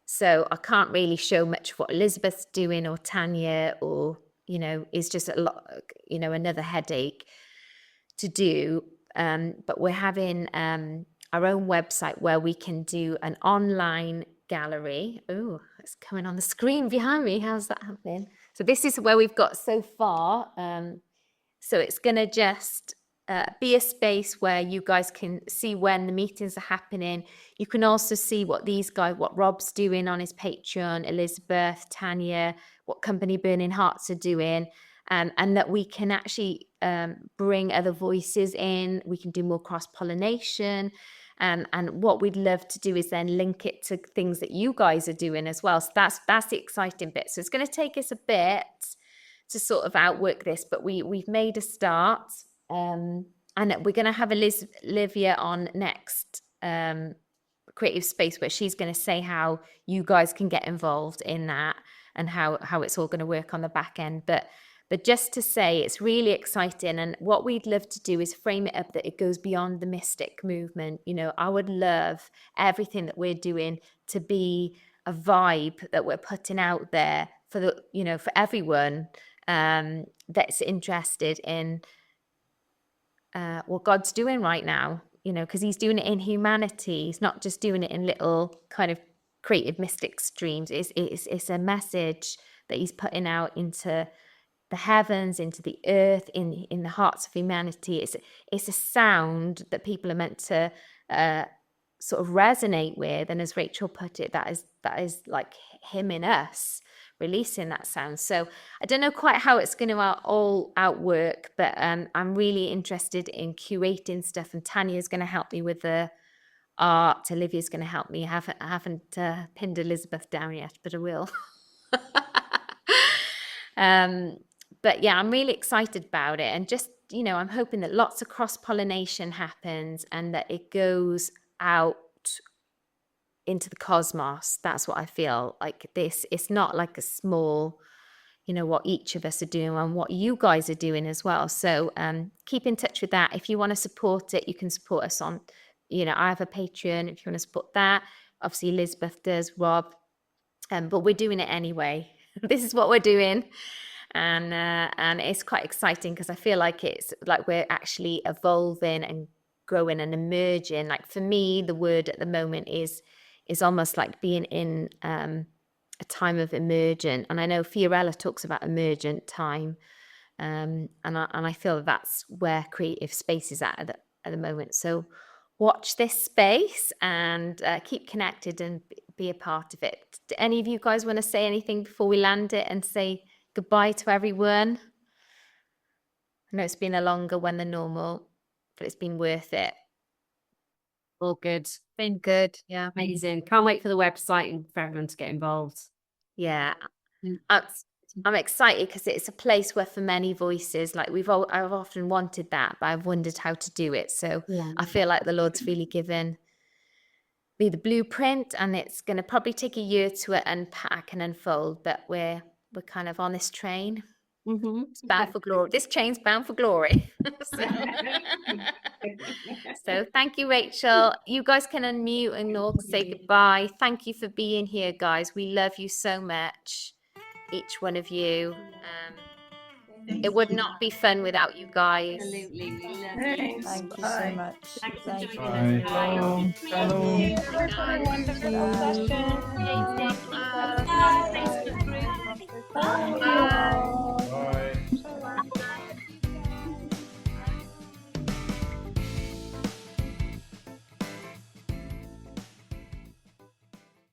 So I can't really show much of what Elizabeth's doing or Tanya, or, you know, is just a lot, you know, another headache to do. But we're having our own website where we can do an online gallery. Oh, it's coming on the screen behind me. How's that happening? So this is where we've got so far. So it's going to just be a space where you guys can see when the meetings are happening. You can also see what Rob's doing on his Patreon, Elizabeth, Tanya, what Company Burning Hearts are doing, and that we can actually bring other voices in. We can do more cross-pollination. And what we'd love to do is then link it to things that you guys are doing as well. So that's the exciting bit. So it's going to take us a bit to sort of outwork this, but we've made a start. And we're going to have Olivia on next Creative Space, where she's going to say how you guys can get involved in that and how it's all going to work on the back end. But just to say, it's really exciting. And what we'd love to do is frame it up that it goes beyond the mystic movement. You know, I would love everything that we're doing to be a vibe that we're putting out there for for everyone that's interested in what God's doing right now, you know, because he's doing it in humanity. He's not just doing it in little kind of creative mystic streams. It's a message that he's putting out into the heavens, into the earth, in the hearts of humanity. It's a sound that people are meant to sort of resonate with. And as Rachel put it, that is like him in us, releasing that sound. So I don't know quite how it's going to all outwork, but I'm really interested in curating stuff, and Tanya's going to help me with the art. Olivia's going to help me. I haven't pinned Elizabeth down yet, but I will. But yeah, I'm really excited about it. And just, you know, I'm hoping that lots of cross-pollination happens and that it goes out into the cosmos. That's what I feel like. It's not like a small, you know, what each of us are doing and what you guys are doing as well. So keep in touch with that. If you want to support it, you can support us on, you know, I have a Patreon if you want to support that. Obviously Elizabeth does, Rob, but we're doing it anyway. This is what we're doing. And it's quite exciting because I feel like it's like we're actually evolving and growing and emerging. Like for me, the word at the moment is almost like being in a time of emergent. And I know Fiorella talks about emergent time, and I feel that's where Creative Space is at the moment. So watch this space and keep connected and be a part of it. Do any of you guys want to say anything before we land it and say goodbye to everyone? I know it's been a longer one than normal, but it's been worth it. All good. Been good, yeah. Amazing. Can't wait for the website and for everyone to get involved. Yeah. I'm excited because it's a place where for many voices, like I've often wanted that, but I've wondered how to do it. So yeah. I feel like the Lord's really given me the blueprint, and it's going to probably take a year to unpack and unfold, but we're kind of on this train. Mm-hmm. It's bound for glory. This train's bound for glory. So thank you, Rachel. You guys can unmute and all say goodbye. Thank you for being here, guys. We love you so much, each one of you. It would not be fun without you guys. Absolutely. We love you. Thank you so much. Thanks for Thank joining you. us. Shalom. Shalom. Wonderful session. Amazing. Thanks for the group. Bye.